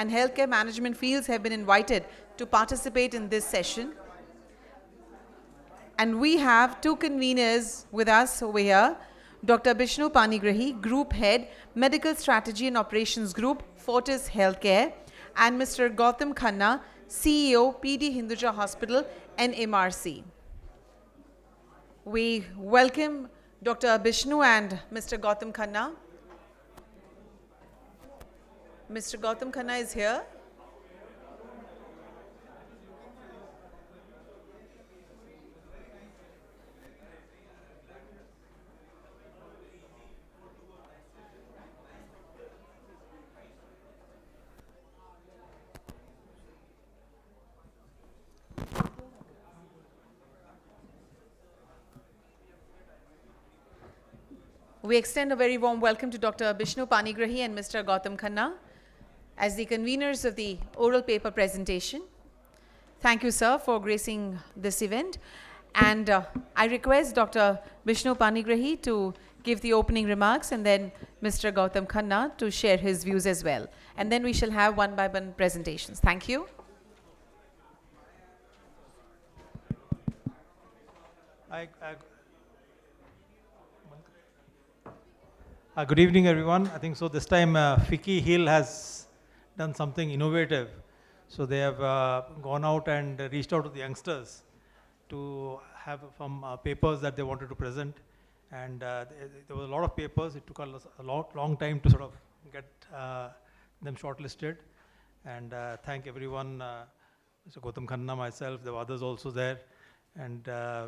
and healthcare management fields have been invited to participate in this session. And we have two conveners with us over here, Dr. Bishnu Panigrahi, Group Head, Medical Strategy and Operations Group, Fortis Healthcare, and Mr. Gautam Khanna, CEO, PD Hinduja Hospital, NMRC. We welcome Dr. Bishnu and Mr. Gautam Khanna. Mr. Gautam Khanna is here. We extend a very warm welcome to Dr. Bishnu Panigrahi and Mr. Gautam Khanna as the conveners of the oral paper presentation. Thank you, sir, for gracing this event. And I request Dr. Bishnu Panigrahi to give the opening remarks, and then Mr. Gautam Khanna to share his views as well. And then we shall have one by one presentations. Thank you. Good evening, everyone. I think so this time FICCI Hill has done something innovative. So they have gone out and reached out to the youngsters to have some papers that they wanted to present. And there was a lot of papers. It took a long time to sort of get them shortlisted. And thank everyone, Mr. Gautam Khanna, myself, there were others also there. And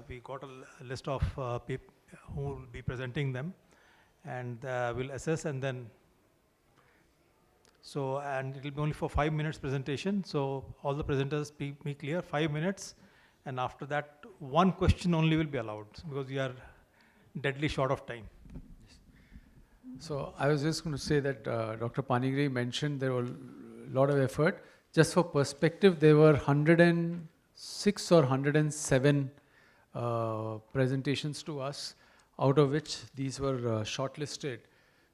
we got a list of people who will be presenting them. And we'll assess, and then and it will be only for 5 minutes presentation. So all the presenters be clear, 5 minutes, and after that 1 question only will be allowed because we are deadly short of time. So I was just going to say that Dr. Panigrahi mentioned there were a lot of effort. Just for perspective, there were 106 or 107 presentations to us, out of which these were shortlisted.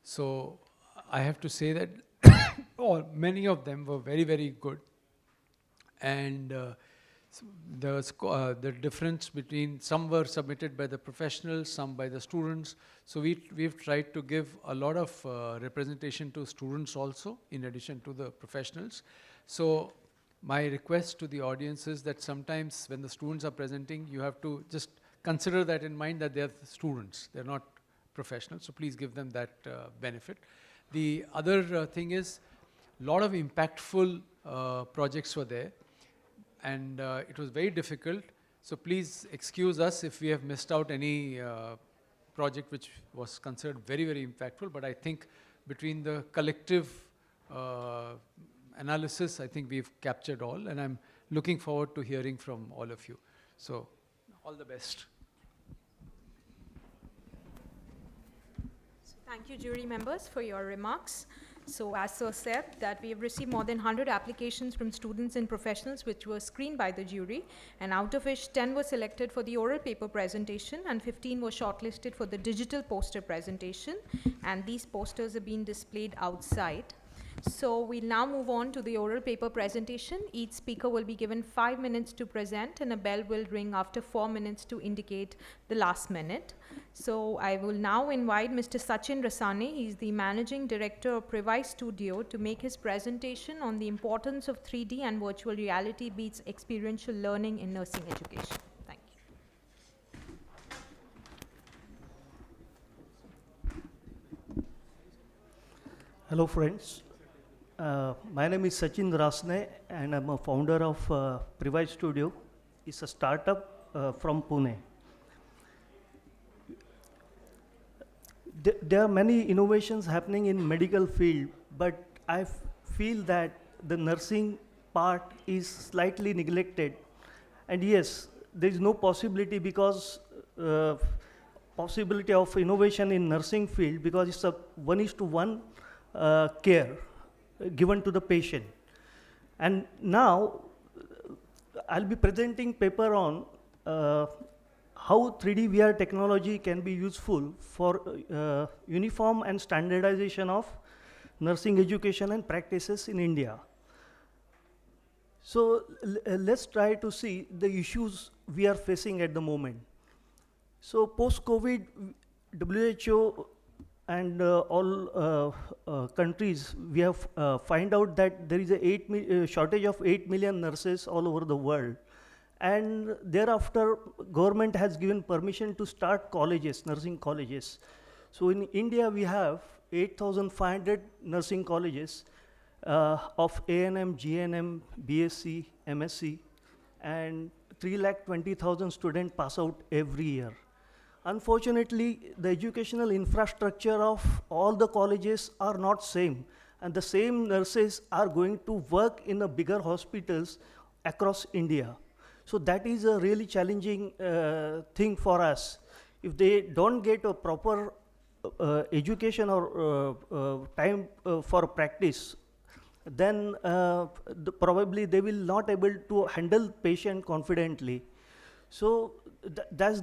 So I have to say that many of them were very, very good. And the difference between some were submitted by the professionals, some by the students. So we've tried to give a lot of representation to students also, in addition to the professionals. So my request to the audience is that sometimes when the students are presenting, you have to just consider that in mind, that they're students, they're not professionals, so please give them that benefit. The other thing is, a lot of impactful projects were there, and it was very difficult, so please excuse us if we have missed out any project which was considered very, very impactful, but I think between the collective analysis, I think we've captured all, and I'm looking forward to hearing from all of you. So, all the best. So thank you, jury members, for your remarks. So as Sir said, that we have received more than 100 applications from students and professionals which were screened by the jury, and out of which 10 were selected for the oral paper presentation and 15 were shortlisted for the digital poster presentation, and these posters are being displayed outside. So we'll now move on to the oral paper presentation. Each speaker will be given 5 minutes to present, and a bell will ring after 4 minutes to indicate the last minute. So I will now invite Mr. Sachin Rasane. He's the Managing Director of Privai Studio, to make his presentation on the importance of 3D and virtual reality beats experiential learning in nursing education. Thank you. Hello friends. My name is Sachin Rasane and I'm a founder of Privai Studio. It's a startup from Pune. There are many innovations happening in medical field, but I feel that the nursing part is slightly neglected. And yes, there is no possibility because possibility of innovation in nursing field, because it's a 1:1 care given to the patient. And now I'll be presenting paper on how 3D VR technology can be useful for uniform and standardization of nursing education and practices in India. So let's try to see the issues we are facing at the moment. So post-COVID, WHO and all countries, we have find out that there is a shortage of 8 million nurses all over the world. And thereafter, government has given permission to start colleges, nursing colleges. So in India, we have 8,500 nursing colleges of A&M, GNM, BSc, MSc, and 3,20,000 students pass out every year. Unfortunately, the educational infrastructure of all the colleges are not same, and the same nurses are going to work in the bigger hospitals across India. So that is a really challenging thing for us. If they don't get a proper education or time for practice, then probably they will not able to handle patient confidently. So that's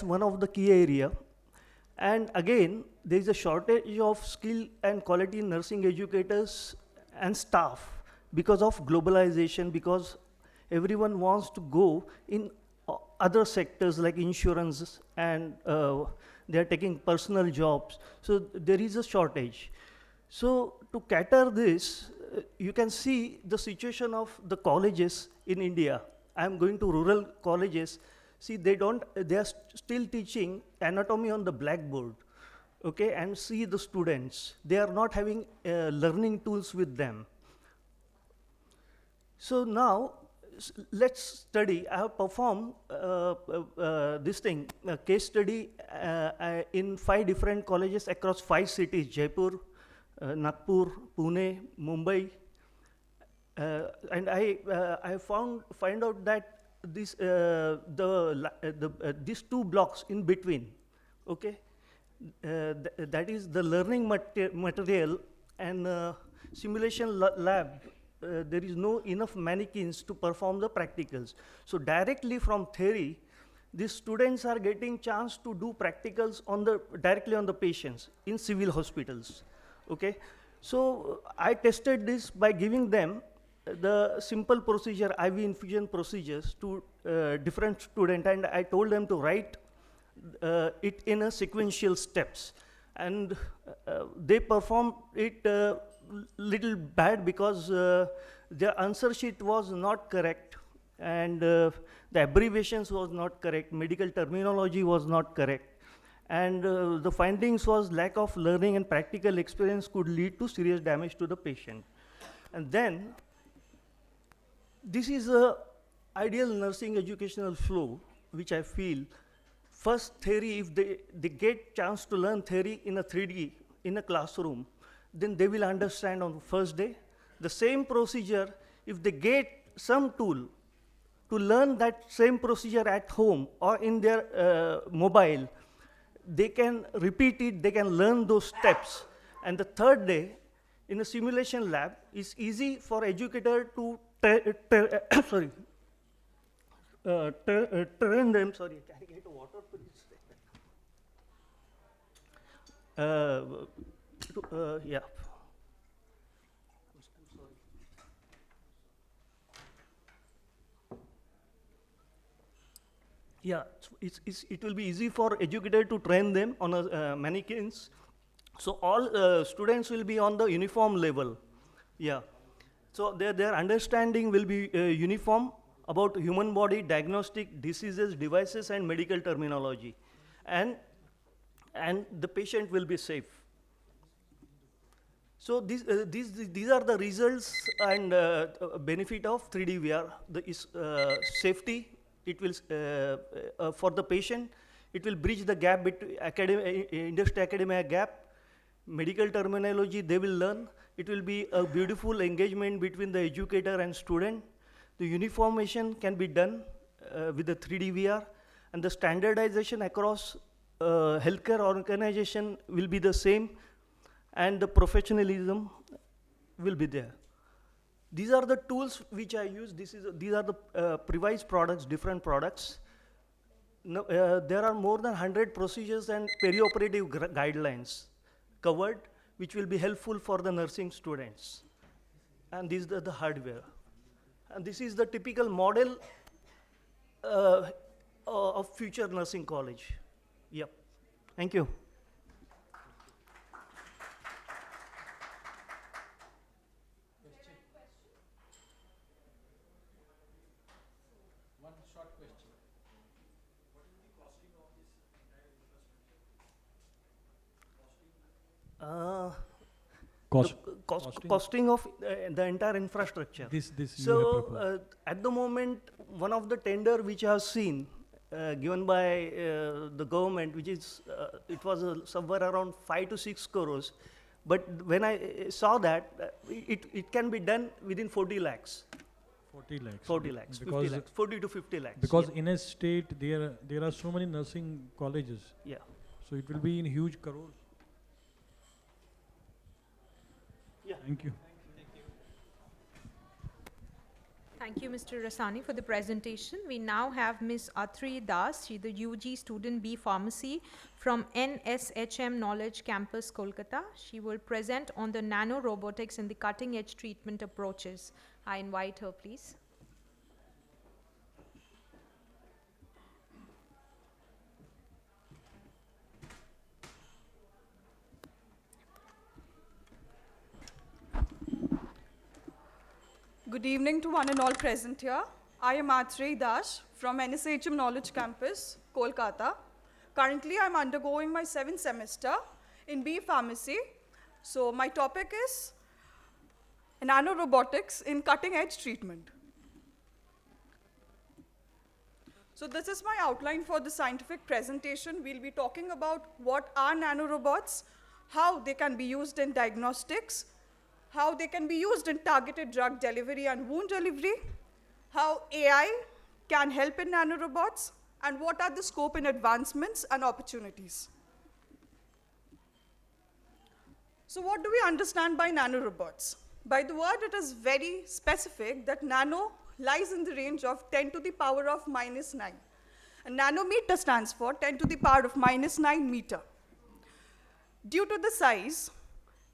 one of the key area. And again, there is a shortage of skill and quality nursing educators and staff because of globalization, because everyone wants to go in other sectors like insurance, and they are taking personal jobs. So there is a shortage. So to cater this, you can see the situation of the colleges in India. I'm going to rural colleges. See, they are still teaching anatomy on the blackboard, okay, and see the students. They are not having learning tools with them. So now, let's study. I have performed this thing, a case study in 5 different colleges across 5 cities, Jaipur, Nagpur, Pune, Mumbai. And I find out that this these 2 blocks in between, okay, that is the learning material and simulation lab. There is no enough mannequins to perform the practicals. So directly from theory, these students are getting chance to do practicals directly on the patients in civil hospitals. Okay, so I tested this by giving them the simple procedure, IV infusion procedures to different students, and I told them to write it in a sequential steps. And they performed it little bad because their answer sheet was not correct, and the abbreviations was not correct, medical terminology was not correct, and the findings was lack of learning and practical experience could lead to serious damage to the patient. And then this is a ideal nursing educational flow, which I feel. First theory, if they get chance to learn theory in a 3D in a classroom, then they will understand on the first day. The same procedure, if they get some tool to learn that same procedure at home or in their mobile, they can repeat it, they can learn those steps. And the third day, in a simulation lab, it's easy for educator to train them, sorry, can I get water, please? Yeah. I'm sorry. Yeah, it will be easy for educator to train them on mannequins. So all students will be on the uniform level. Yeah. So their understanding will be uniform about human body, diagnostic, diseases, devices, and medical terminology. And the patient will be safe. So these are the results and benefit of 3D VR. Safety, it will, for the patient, it will bridge the gap between industry-academia gap. Medical terminology, they will learn. It will be a beautiful engagement between the educator and student. The uniformation can be done with the 3D VR, and the standardization across healthcare organization will be the same, and the professionalism will be there. These are the tools which I use. These are the Previse products, different products. No, there are more than 100 procedures and perioperative guidelines covered, which will be helpful for the nursing students. And these are the hardware. And this is the typical model of future nursing college. Yep. Thank you. One short question. Cost. Costing of the entire infrastructure. This you have So proposed. at the moment, one of the tender which I have seen given by the government, which is it was somewhere around 5 to 6 crores, but when I saw that, it can be done within 40 lakhs. 40 lakhs. 40 lakhs, 50 Because lakhs, 40 to 50 lakhs. because in a state there are so many nursing colleges, yeah. so it will be in huge crores. Yeah. Thank you. Thank you, Mr. Rasani, for the presentation. We now have Ms. Atri Das. She's the UG student B Pharmacy from NSHM Knowledge Campus, Kolkata. She will present on the nanorobotics and the cutting-edge treatment approaches. I invite her, please. Good evening to one and all present here. I am Atri Das from NSHM Knowledge Campus, Kolkata. Currently, I'm undergoing my 7th semester in B Pharmacy. So my topic is nanorobotics in cutting-edge treatment. So this is my outline for the scientific presentation. We'll be talking about what are nanorobots, how they can be used in diagnostics, how they can be used in targeted drug delivery and wound delivery, how AI can help in nanorobots, and what are the scope and advancements and opportunities. So what do we understand by nanorobots? By the word, it is very specific that nano lies in the range of 10 to the power of minus 9. And nanometer stands for 10 to the power of minus 9 meter. Due to the size,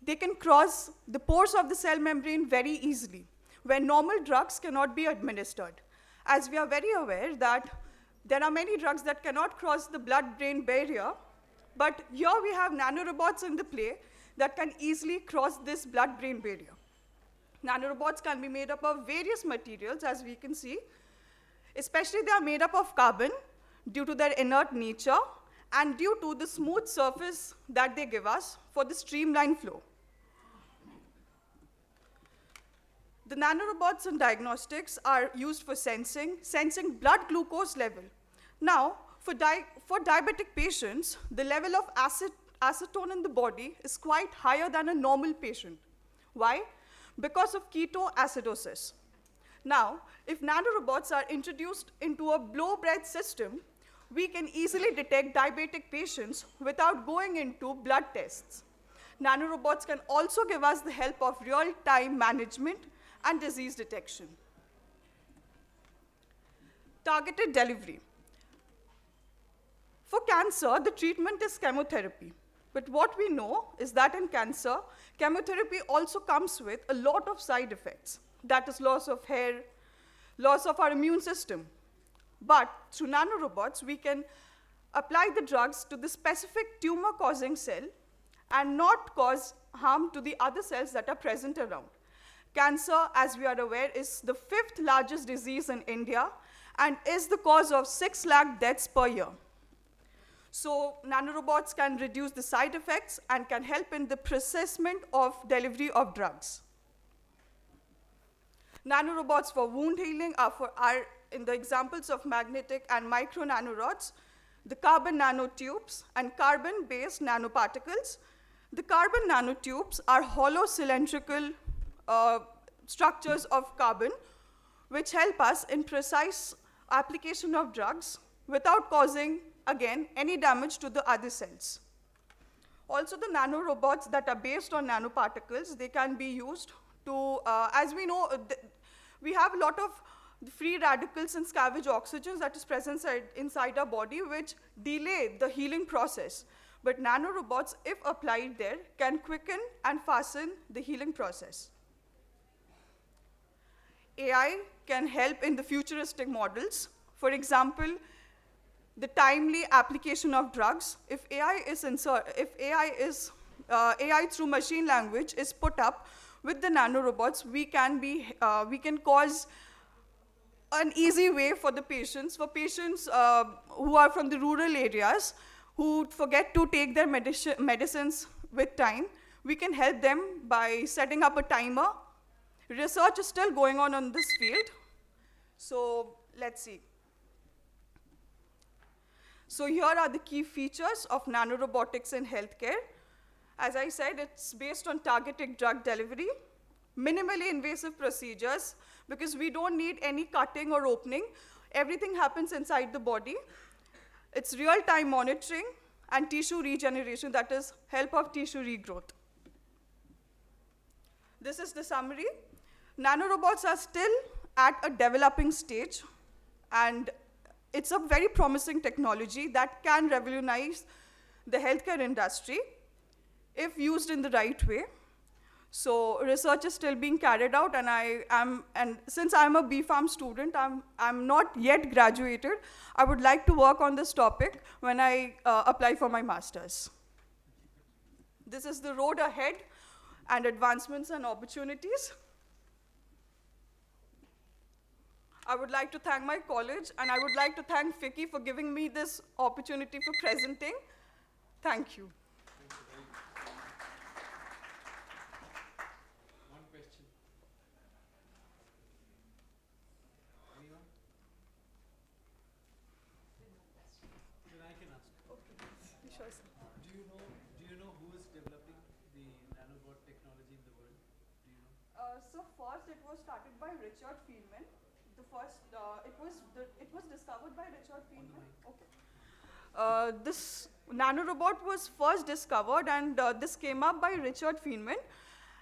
they can cross the pores of the cell membrane very easily, where normal drugs cannot be administered. As we are very aware that there are many drugs that cannot cross the blood-brain barrier, but here we have nanorobots in the play that can easily cross this blood-brain barrier. Nanorobots can be made up of various materials, as we can see. Especially they are made up of carbon due to their inert nature and due to the smooth surface that they give us for the streamlined flow. The nanorobots in diagnostics are used for sensing blood glucose level. Now, for diabetic patients, the level of acetone in the body is quite higher than a normal patient. Why? Because of ketoacidosis. Now, if nanorobots are introduced into a blow-breath system, we can easily detect diabetic patients without going into blood tests. Nanorobots can also give us the help of real-time management and disease detection. Targeted delivery. For cancer, the treatment is chemotherapy. But what we know is that in cancer, chemotherapy also comes with a lot of side effects. That is loss of hair, loss of our immune system. But through nanorobots, we can apply the drugs to the specific tumor-causing cell and not cause harm to the other cells that are present around. Cancer, as we are aware, is the 5th largest disease in India and is the cause of 6 lakh deaths per year. So nanorobots can reduce the side effects and can help in the processment of delivery of drugs. Nanorobots for wound healing are in the examples of magnetic and micro nanorods, the carbon nanotubes and carbon-based nanoparticles. The carbon nanotubes are hollow cylindrical structures of carbon which help us in precise application of drugs without causing, again, any damage to the other cells. Also, the nanorobots that are based on nanoparticles, they can be used to, as we know, we have a lot of free radicals and scavenge oxygens that is present inside our body, which delay the healing process. But nanorobots, if applied there, can quicken and fasten the healing process. AI can help in the futuristic models. For example, the timely application of drugs. If AI through machine language is put up with the nanorobots, we can cause an easy way for the patients, who are from the rural areas, who forget to take their medicines with time. We can help them by setting up a timer. Research is still going on this field. So let's see. So here are the key features of nanorobotics in healthcare. As I said, it's based on targeted drug delivery, minimally invasive procedures, because we don't need any cutting or opening. Everything happens inside the body. It's real-time monitoring and tissue regeneration, that is, help of tissue regrowth. This is the summary. Nanorobots are still at a developing stage, and it's a very promising technology that can revolutionize the healthcare industry if used in the right way. So research is still being carried out, and since I'm a B.Pharm student, I'm not yet graduated. I would like to work on this topic when I apply for my master's. This is the road ahead and advancements and opportunities. I would like to thank my college, and I would like to thank FICCI for giving me this opportunity for presenting. Thank you. One question. Anyone? Then I can ask. Sure, sir. Do you know who is developing the nanobot technology in the world? Do you know? So first, it was started by Richard Feynman. It was discovered by Richard Feynman. Okay. This nanorobot was first discovered, and this came up by Richard Feynman.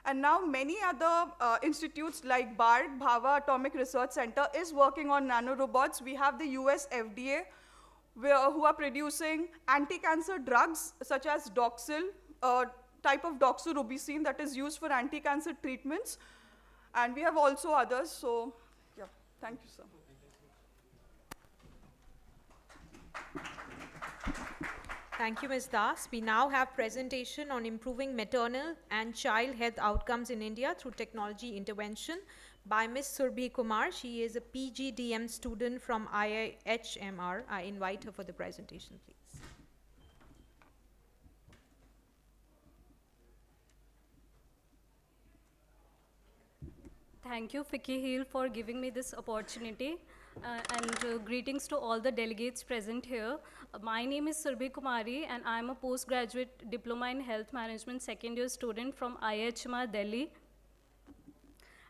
And now many other institutes like BARC, Bhava Atomic Research Center, is working on nanorobots. We have the US FDA, who are producing anti-cancer drugs such as Doxil, a type of doxorubicin that is used for anti-cancer treatments. And we have also others. So, yeah, thank you, sir. Thank you, Ms. Das. We now have presentation on improving maternal and child health outcomes in India through technology intervention by Ms. Surbhi Kumar. She is a PGDM student from IIHMR. I invite her for the presentation, please. Thank you, FICCI Hill, for giving me this opportunity. And greetings to all the delegates present here. My name is Surbhi Kumari, and I'm a postgraduate diploma in health management second year student from IIHMR, Delhi.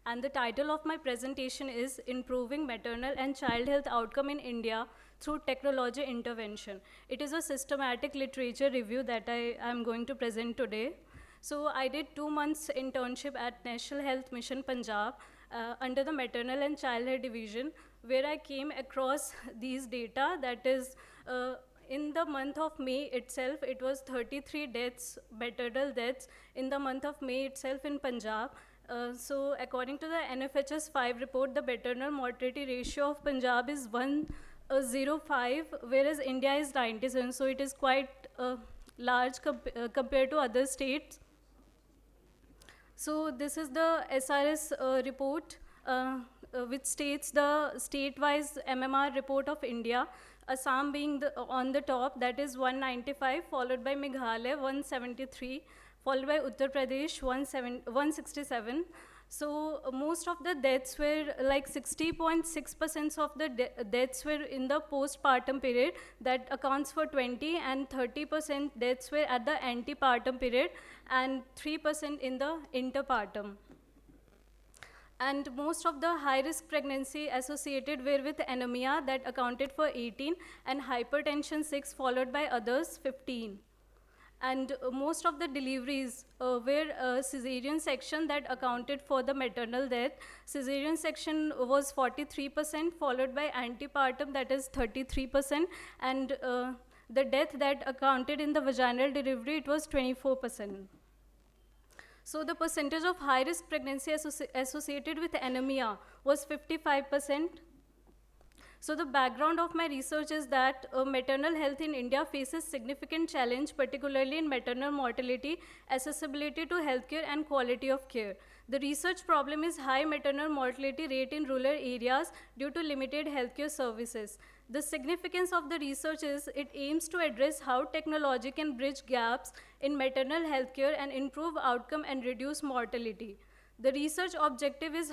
And the title of my presentation is Improving Maternal and Child Health Outcome in India Through Technology Intervention. It is a systematic literature review that I am going to present today. So I did 2 months internship at National Health Mission Punjab under the Maternal and Child Health Division, where I came across these data. That is, in the month of May itself, it was 33 deaths, maternal deaths, in the month of May itself in Punjab. So according to the NFHS 5 report, the maternal mortality ratio of Punjab is 105, whereas India is 97. So it is quite large compared to other states. So this is the SRS report, which states the state-wise MMR report of India, Assam being on the top, that is 195, followed by Meghalaya 173, followed by Uttar Pradesh 167. So most of the deaths were like 60.6% of the deaths were in the postpartum period. That accounts for 20, and 30% deaths were at the antepartum period, and 3% in the interpartum. And most of the high-risk pregnancy associated were with anemia, that accounted for 18, and hypertension 6, followed by others 15. And most of the deliveries were cesarean section, that accounted for the maternal death. Cesarean section was 43%, followed by antepartum, that is 33%, and the death that accounted in the vaginal delivery, it was 24%. So the percentage of high-risk pregnancy associated with anemia was 55%. So the background of my research is that maternal health in India faces significant challenge, particularly in maternal mortality, accessibility to healthcare, and quality of care. The research problem is high maternal mortality rate in rural areas due to limited healthcare services. The significance of the research is it aims to address how technology can bridge gaps in maternal healthcare and improve outcome and reduce mortality. The research objective is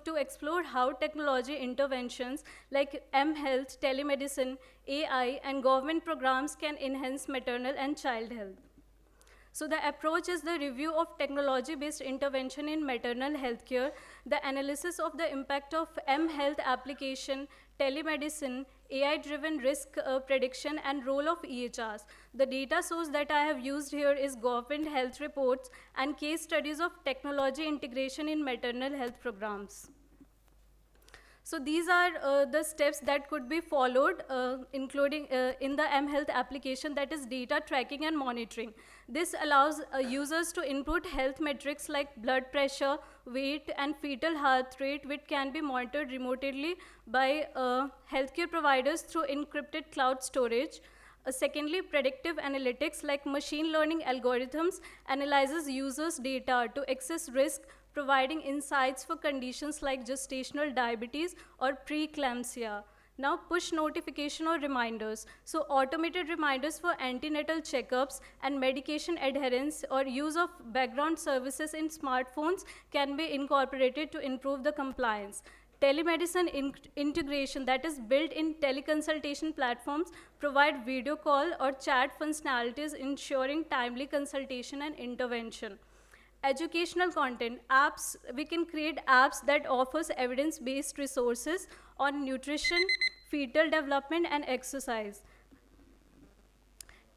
to explore how technology interventions like mHealth, telemedicine, AI, and government programs can enhance maternal and child health. So the approach is the review of technology-based intervention in maternal healthcare, the analysis of the impact of mHealth application, telemedicine, AI-driven risk prediction, and role of EHRs. The data source that I have used here is government health reports and case studies of technology integration in maternal health programs. So these are the steps that could be followed, including in the mHealth application, that is data tracking and monitoring. This allows users to input health metrics like blood pressure, weight, and fetal heart rate, which can be monitored remotely by healthcare providers through encrypted cloud storage. Secondly, predictive analytics like machine learning algorithms analyzes users' data to assess risk, providing insights for conditions like gestational diabetes or preeclampsia. Now, push notification or reminders. So, automated reminders for antenatal checkups and medication adherence or use of background services in smartphones can be incorporated to improve the compliance. Telemedicine integration, that is built in teleconsultation platforms, provide video call or chat functionalities, ensuring timely consultation and intervention. Educational content, apps, we can create apps that offers evidence-based resources on nutrition, fetal development, and exercise.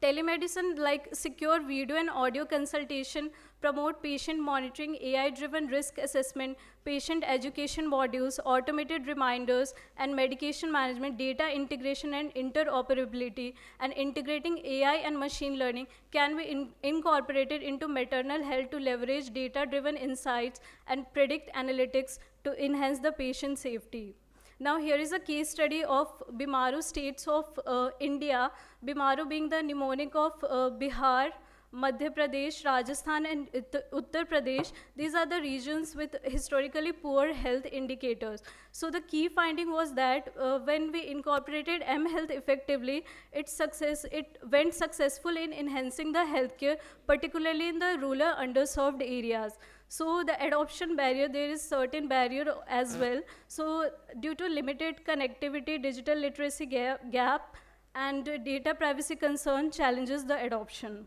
Telemedicine like secure video and audio consultation, promote patient monitoring, AI-driven risk assessment, patient education modules, automated reminders, and medication management, data integration and interoperability, and integrating AI and machine learning can be incorporated into maternal health to leverage data-driven insights and predict analytics to enhance the patient safety. Now here is a case study of Bimaru states of India, Bimaru being the mnemonic of Bihar, Madhya Pradesh, Rajasthan, and Uttar Pradesh. These are the regions with historically poor health indicators. So the key finding was that when we incorporated mHealth effectively, it went successful in enhancing the healthcare, particularly in the rural underserved areas. So the adoption barrier, there is certain barrier as well. So due to limited connectivity, digital literacy gap, and data privacy concern challenges the adoption.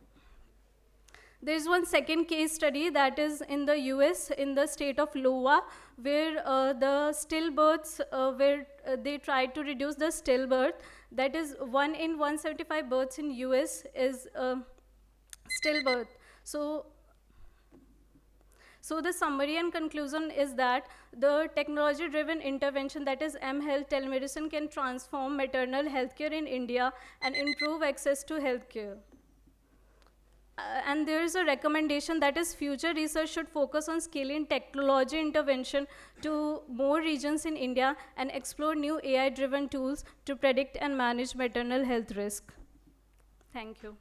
There is one second case study that is in the US, in the state of Iowa, where the stillbirths, where they tried to reduce the stillbirth. That is 1 in 175 births in US is stillbirth. So the summary and conclusion is that the technology-driven intervention, that is mHealth telemedicine, can transform maternal healthcare in India and improve access to healthcare. And there is a recommendation that is future research should focus on scaling technology intervention to more regions in India and explore new AI-driven tools to predict and manage maternal health risk. Thank you.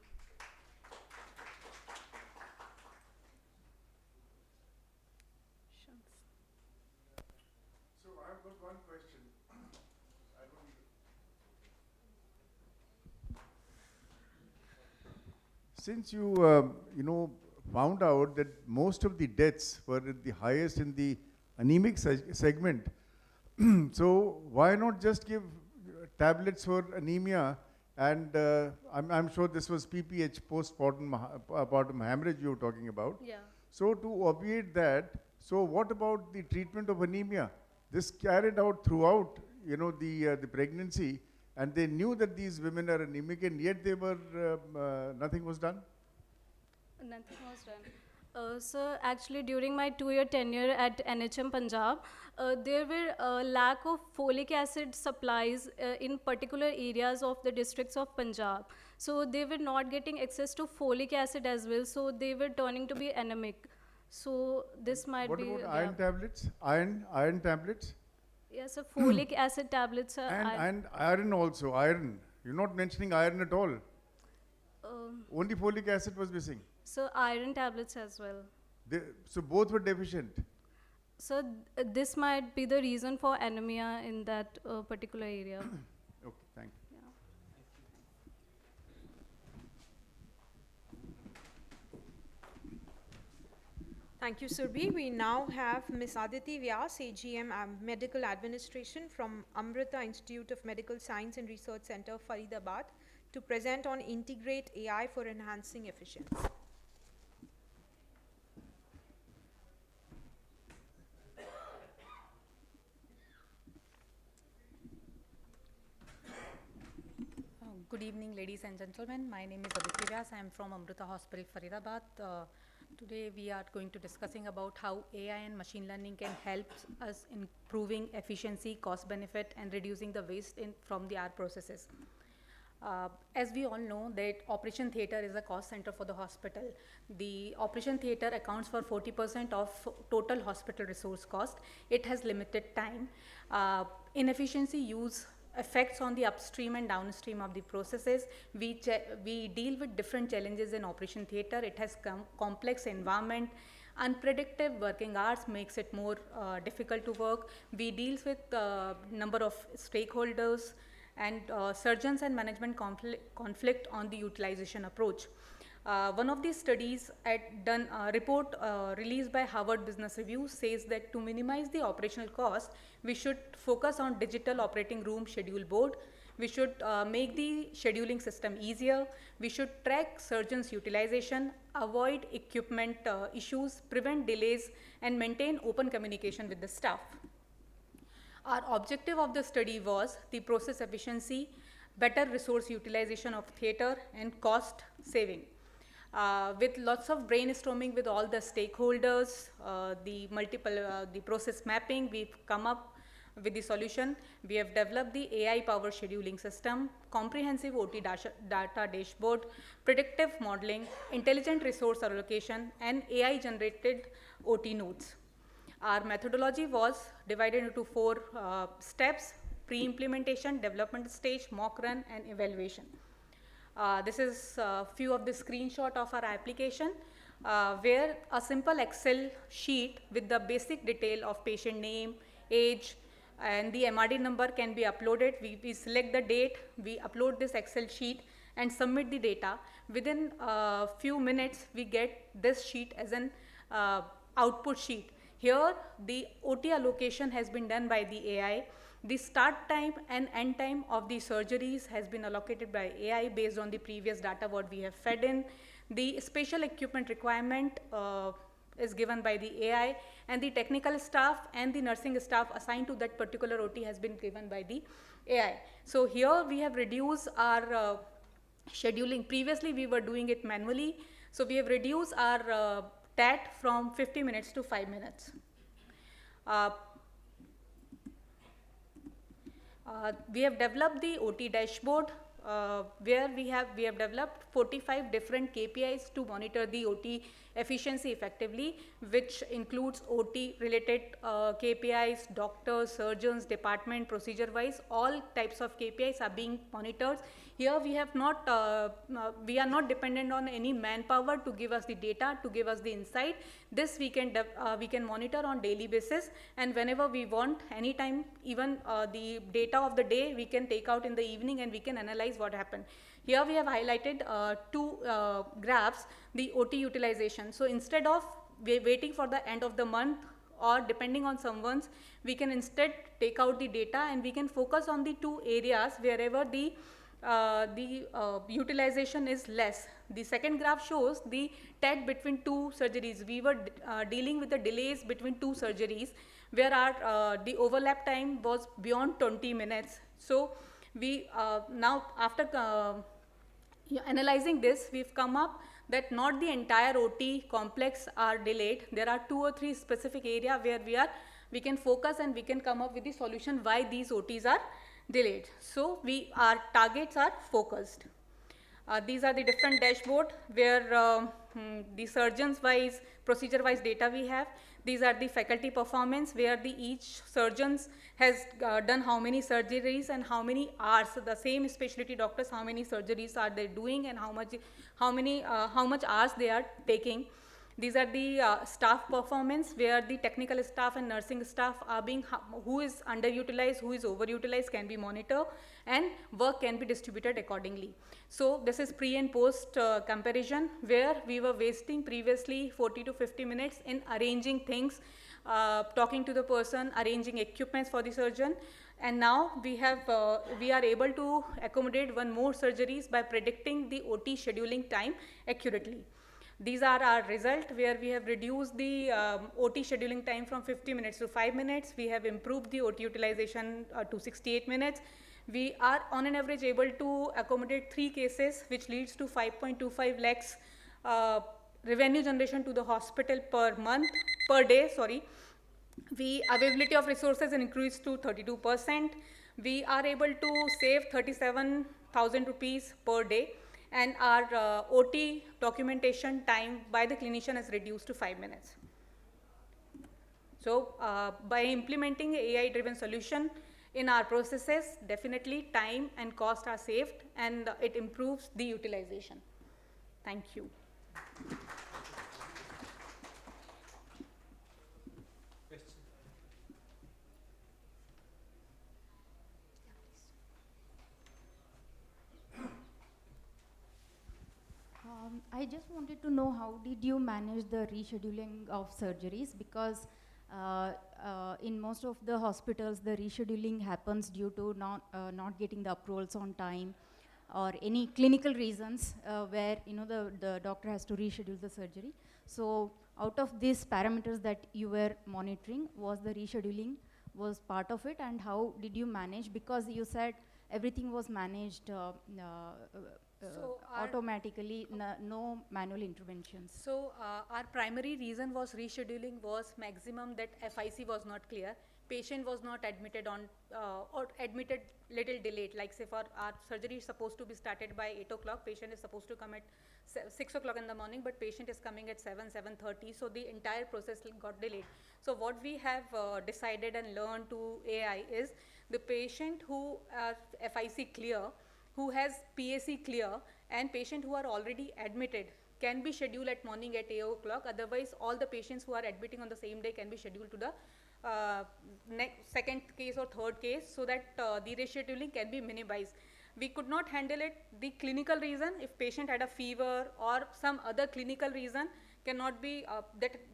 So I've got one question. Since you found out that most of the deaths were at the highest in the anemic segment, so why not just give tablets for anemia? And I'm sure this was PPH, postpartum hemorrhage you were talking about. Yeah. So to obviate that, so what about the treatment of anemia? This carried out throughout, the pregnancy, and they knew that these women are anemic, and yet they were nothing was done. Nothing was done. So actually, during my 2-year tenure at NHM Punjab, there were a lack of folic acid supplies in particular areas of the districts of Punjab. So they were not getting access to folic acid as well. So they were turning to be anemic. So this might What be, about iron tablets? Iron tablets? yes, so folic acid tablets are, And iron also, iron. You're not mentioning iron at all. Only folic acid was missing. so iron tablets as well. So both were deficient. So this might be the reason for anemia in that particular area. Okay, thank you. Thank you, Surbhi. We now have Ms. Aditi Vyas, AGM Medical Administration from Amrita Institute of Medical Science and Research Center, Faridabad, to present on Integrate AI for Enhancing Efficiency. Good evening, ladies and gentlemen. My name is Aditi Vyas. I am from Amrita Hospital, Faridabad. Today we are going to discussing about how AI and machine learning can help us in improving efficiency, cost benefit, and reducing the waste from the R processes. As we all know that operation theatre is a cost center for the hospital. The operation theatre accounts for 40% of total hospital resource cost. It has limited time. Inefficiency use effects on the upstream and downstream of the processes. We deal with different challenges in operation theatre. It has complex environment. Unpredictable working hours makes it more difficult to work. We deal with number of stakeholders and surgeons and management conflict on the utilization approach. One of these studies report released by Harvard Business Review says that to minimize the operational cost, we should focus on digital operating room schedule board. We should make the scheduling system easier. We should track surgeons' utilization, avoid equipment issues, prevent delays, and maintain open communication with the staff. Our objective of the study was the process efficiency, better resource utilization of theatre, and cost saving. With lots of brainstorming with all the stakeholders, the process mapping, we've come up with the solution. We have developed the AI-powered scheduling system, comprehensive OT data dashboard, predictive modeling, intelligent resource allocation, and AI-generated OT notes. Our methodology was divided into 4 steps: pre-implementation, development stage, mock run, and evaluation. This is a few of the screenshot of our application, where a simple Excel sheet with the basic detail of patient name, age, and the MRD number can be uploaded. We select the date, we upload this Excel sheet and submit the data. Within a few minutes, we get this sheet as an output sheet. Here, the OT allocation has been done by the AI. The start time and end time of the surgeries has been allocated by AI based on the previous data what we have fed in. The special equipment requirement is given by the AI, and the technical staff and the nursing staff assigned to that particular OT has been given by the AI. So here we have reduced our scheduling. Previously we were doing it manually, so we have reduced our TAT from 50 minutes to 5 minutes. We have developed the OT dashboard, where we have developed 45 different KPIs to monitor the OT efficiency effectively, which includes OT related KPIs, doctors, surgeons, department, procedure wise, all types of KPIs are being monitored. Here we are not dependent on any manpower to give us the data, to give us the insight. This we can monitor on daily basis, and whenever we want, anytime, even the data of the day we can take out in the evening and we can analyze what happened. Here we have highlighted 2 graphs, the OT utilization. So instead of waiting for the end of the month or depending on someone's, we can instead take out the data and we can focus on the 2 areas wherever the utilization is less. The second graph shows the TAT between 2 surgeries. We were dealing with the delays between 2 surgeries where our the overlap time was beyond 20 minutes. So we now after analyzing this, we've come up that not the entire OT complex are delayed. There are 2 or 3 specific area where we can focus and we can come up with the solution why these OTs are delayed. So our targets are focused. These are the different dashboard where the surgeons wise, procedure wise data we have. These are the faculty performance where the each surgeons has done how many surgeries and how many hours. So the same specialty doctors, how many surgeries are they doing and how much hours they are taking. These are the staff performance where the technical staff and nursing staff are being, who is underutilized, who is overutilized can be monitored and work can be distributed accordingly. So this is pre and post comparison where we were wasting previously 40 to 50 minutes in arranging things, talking to the person, arranging equipments for the surgeon. And now we are able to accommodate one more surgeries by predicting the OT scheduling time accurately. These are our result where we have reduced the OT scheduling time from 50 minutes to 5 minutes. We have improved the OT utilization to 68 minutes. We are on an average able to accommodate 3 cases which leads to 5.25 lakhs revenue generation to the hospital per day. The availability of resources increased to 32%. We are able to save 37,000 rupees per day. And our OT documentation time by the clinician is reduced to 5 minutes. So by implementing AI-driven solution in our processes, definitely time and cost are saved and it improves the utilization. Thank you. I just wanted to know how did you manage the rescheduling of surgeries, because in most of the hospitals the rescheduling happens due to not getting the approvals on time or any clinical reasons where the doctor has to reschedule the surgery. So out of these parameters that you were monitoring, was the rescheduling was part of it, and how did you manage, because you said everything was managed automatically, no manual interventions. So our primary reason was rescheduling was maximum that FIC was not clear. Patient was not admitted on or admitted little delayed, like say for our surgery is supposed to be started by 8 o'clock, patient is supposed to come at 6 o'clock in the morning, but patient is coming at 7:30, so the entire process got delayed. So what we have decided and learned to AI is the patient who FIC clear, who has PAC clear, and patient who are already admitted can be scheduled at morning at 8 o'clock. Otherwise, all the patients who are admitting on the same day can be scheduled to the second case or third case, so that the rescheduling can be minimized. We could not handle it. The clinical reason, if patient had a fever or some other clinical reason, cannot be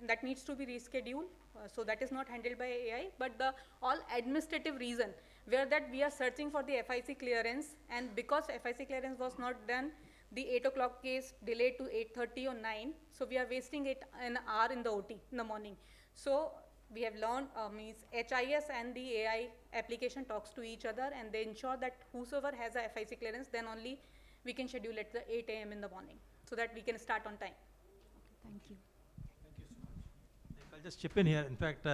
that needs to be rescheduled. So that is not handled by AI. But the all administrative reason, where that we are searching for the FIC clearance, and because FIC clearance was not done, the 8 o'clock case delayed to 8:30 or 9. So we are wasting an hour in the OT in the morning. So we have learned means HIS and the AI application talks to each other, and they ensure that whosoever has a FIC clearance, then only we can schedule at the 8 a.m. in the morning, so that we can start on time. Okay, thank you. Thank you so much. If I'll just chip in here. In fact,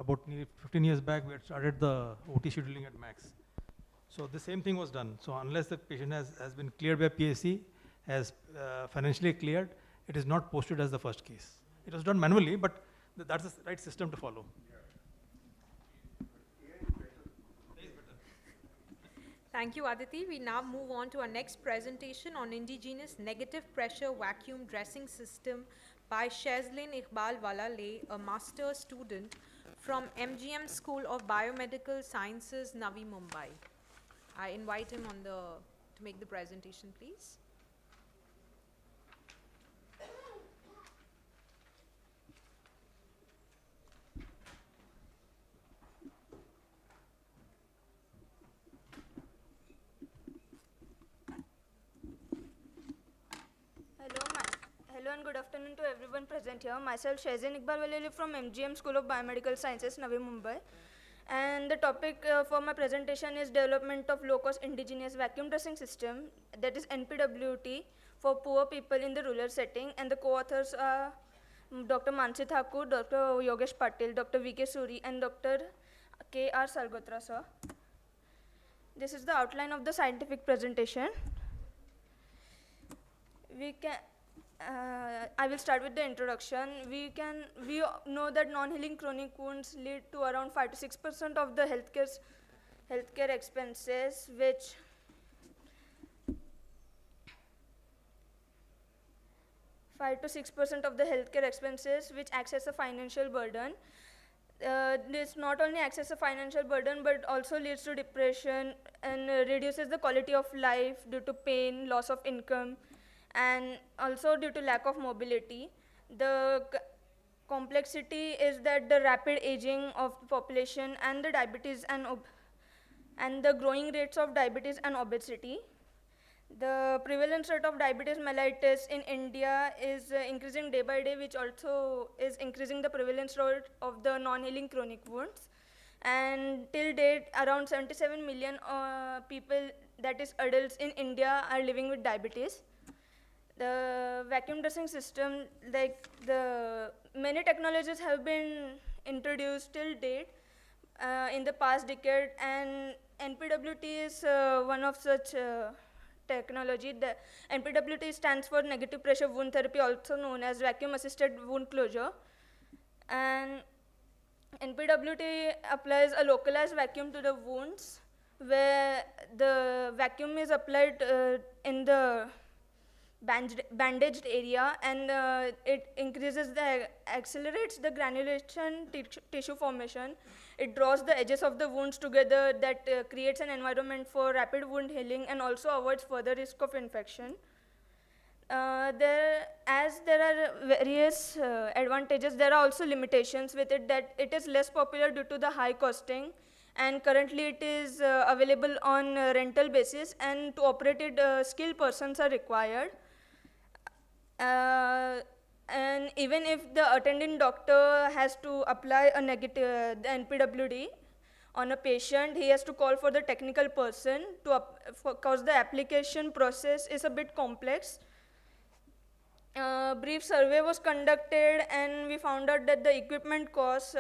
about nearly 15 years back, we had started the OT scheduling at Max. So the same thing was done. So unless the patient has been cleared by PAC, has financially cleared, it is not posted as the first case. It was done manually, but that's the right system to follow. Thank you, Aditi. We now move on to our next presentation on indigenous negative pressure vacuum dressing system by Shazlin Iqbal Walale, a master's student from MGM School of Biomedical Sciences, Navi Mumbai. I invite him to make the presentation, please. Hello and good afternoon to everyone present here. Myself Shazlin Iqbal Walale from MGM School of Biomedical Sciences, Navi Mumbai. And the topic for my presentation is development of low-cost indigenous vacuum dressing system, that is NPWT, for poor people in the rural setting. And the co-authors are Dr. Mansi Thakur, Dr. Yogesh Patil, Dr. V.K. Suri, and Dr. K.R. Salgotra, sir. This is the outline of the scientific presentation. we can, I will start with the introduction. We know that non-healing chronic wounds lead to around 5 to 6% of the healthcare expenses, which 5 to 6% of the healthcare expenses, which acts as a financial burden. This not only acts as a financial burden, but also leads to depression and reduces the quality of life due to pain, loss of income, and also due to lack of mobility. The complexity is that the rapid aging of the population and the diabetes and the growing rates of diabetes and obesity. The prevalence rate of diabetes mellitus in India is increasing day by day, which also is increasing the prevalence rate of the non-healing chronic wounds. And till date, around 77 million people, that is adults in India, are living with diabetes. The vacuum dressing system, like the many technologies have been introduced till date in the past decade, and NPWT is one of such technology. The NPWT stands for negative pressure wound therapy, also known as vacuum assisted wound closure. And NPWT applies a localized vacuum to the wounds, where the vacuum is applied in the bandaged area, and it accelerates the granulation tissue formation. It draws the edges of the wounds together, that creates an environment for rapid wound healing and also avoids further risk of infection. There are various advantages, there are also limitations with it, that it is less popular due to the high costing, and currently it is available on rental basis, and to operate it skilled persons are required. And even if the attending doctor has to apply a negative the NPWD on a patient, he has to call for the technical person because the application process is a bit complex. Brief survey was conducted, and we found out that the equipment costs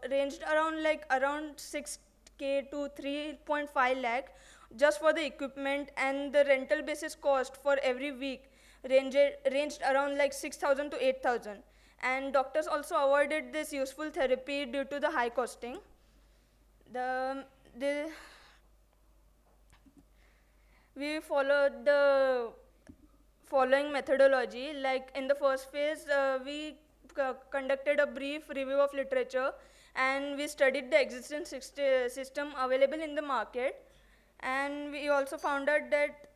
ranged around 6K to 3.5 lakh just for the equipment, and the rental basis cost for every week ranged around 6,000 to 8,000. And doctors also avoided this useful therapy due to the high costing. We followed the following methodology. Like in the first phase, we conducted a brief review of literature, and we studied the existing system available in the market. And we also found out that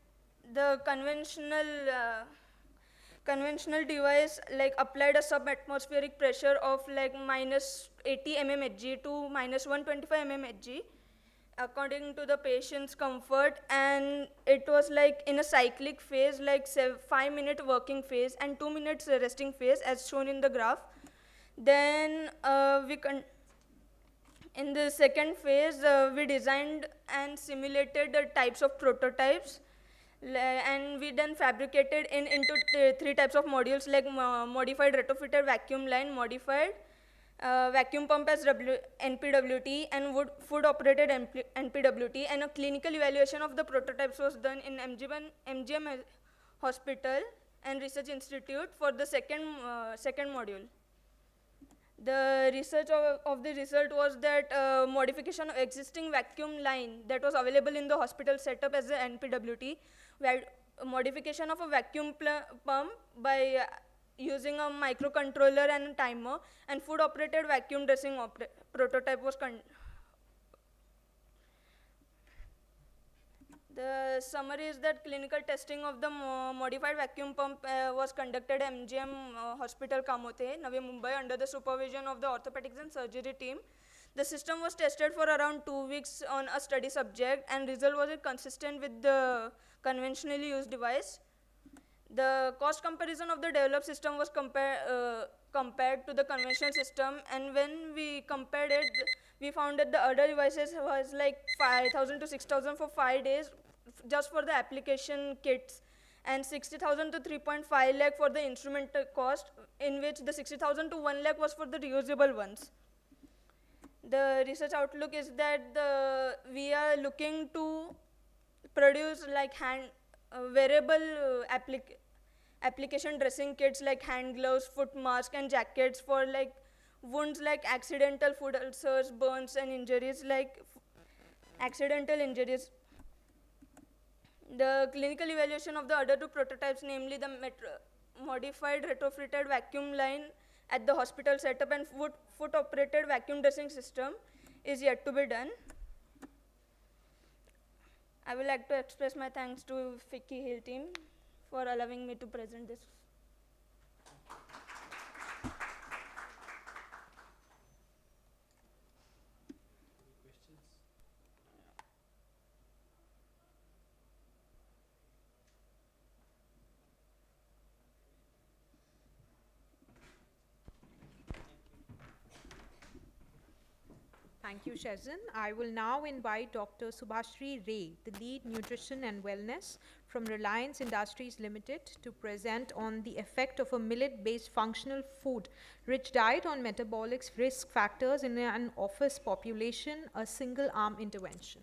the conventional device applied a subatmospheric pressure of minus 80 mmHg to minus 125 mmHg according to the patient's comfort, and it was in a cyclic phase, 5-minute working phase and 2 minutes resting phase as shown in the graph. Then in the second phase, we designed and simulated the types of prototypes, and we then fabricated into 3 types of modules, modified retrofitted vacuum line, modified vacuum pump as NPWT, and foot operated NPWT, and a clinical evaluation of the prototypes was done in MGM Hospital and Research Institute for the second module. The research of the result was that modification of existing vacuum line that was available in the hospital setup as the NPWT, where modification of a vacuum pump by using a microcontroller and a timer, and foot operated vacuum dressing prototype was The summary is that clinical testing of the modified vacuum pump was conducted at MGM Hospital Kamote, Navi Mumbai, under the supervision of the orthopedics and surgery team. The system was tested for around 2 weeks on a study subject, and result was consistent with the conventionally used device. The cost comparison of the developed system was compared to the conventional system, and when we compared it, we found that the other devices was 5,000 to 6,000 for 5 days just for the application kits, and 60,000 to 3.5 lakh for the instrument cost, in which the 60,000 to 1 lakh was for the reusable ones. The research outlook is that we are looking to produce wearable application dressing kits like hand gloves, foot masks, and jackets for like wounds like accidental food ulcers, burns, and injuries like accidental injuries. The clinical evaluation of the other two prototypes, namely the modified retrofitted vacuum line at the hospital setup and foot operated vacuum dressing system, is yet to be done. I would like to express my thanks to FICCI Hill team for allowing me to present this. Thank you, Shezin. I will now invite Dr. Subhashri Ray, the lead nutrition and wellness from Reliance Industries Limited, to present on the effect of a millet-based functional food-rich diet on metabolic risk factors in an office population, a single-arm intervention.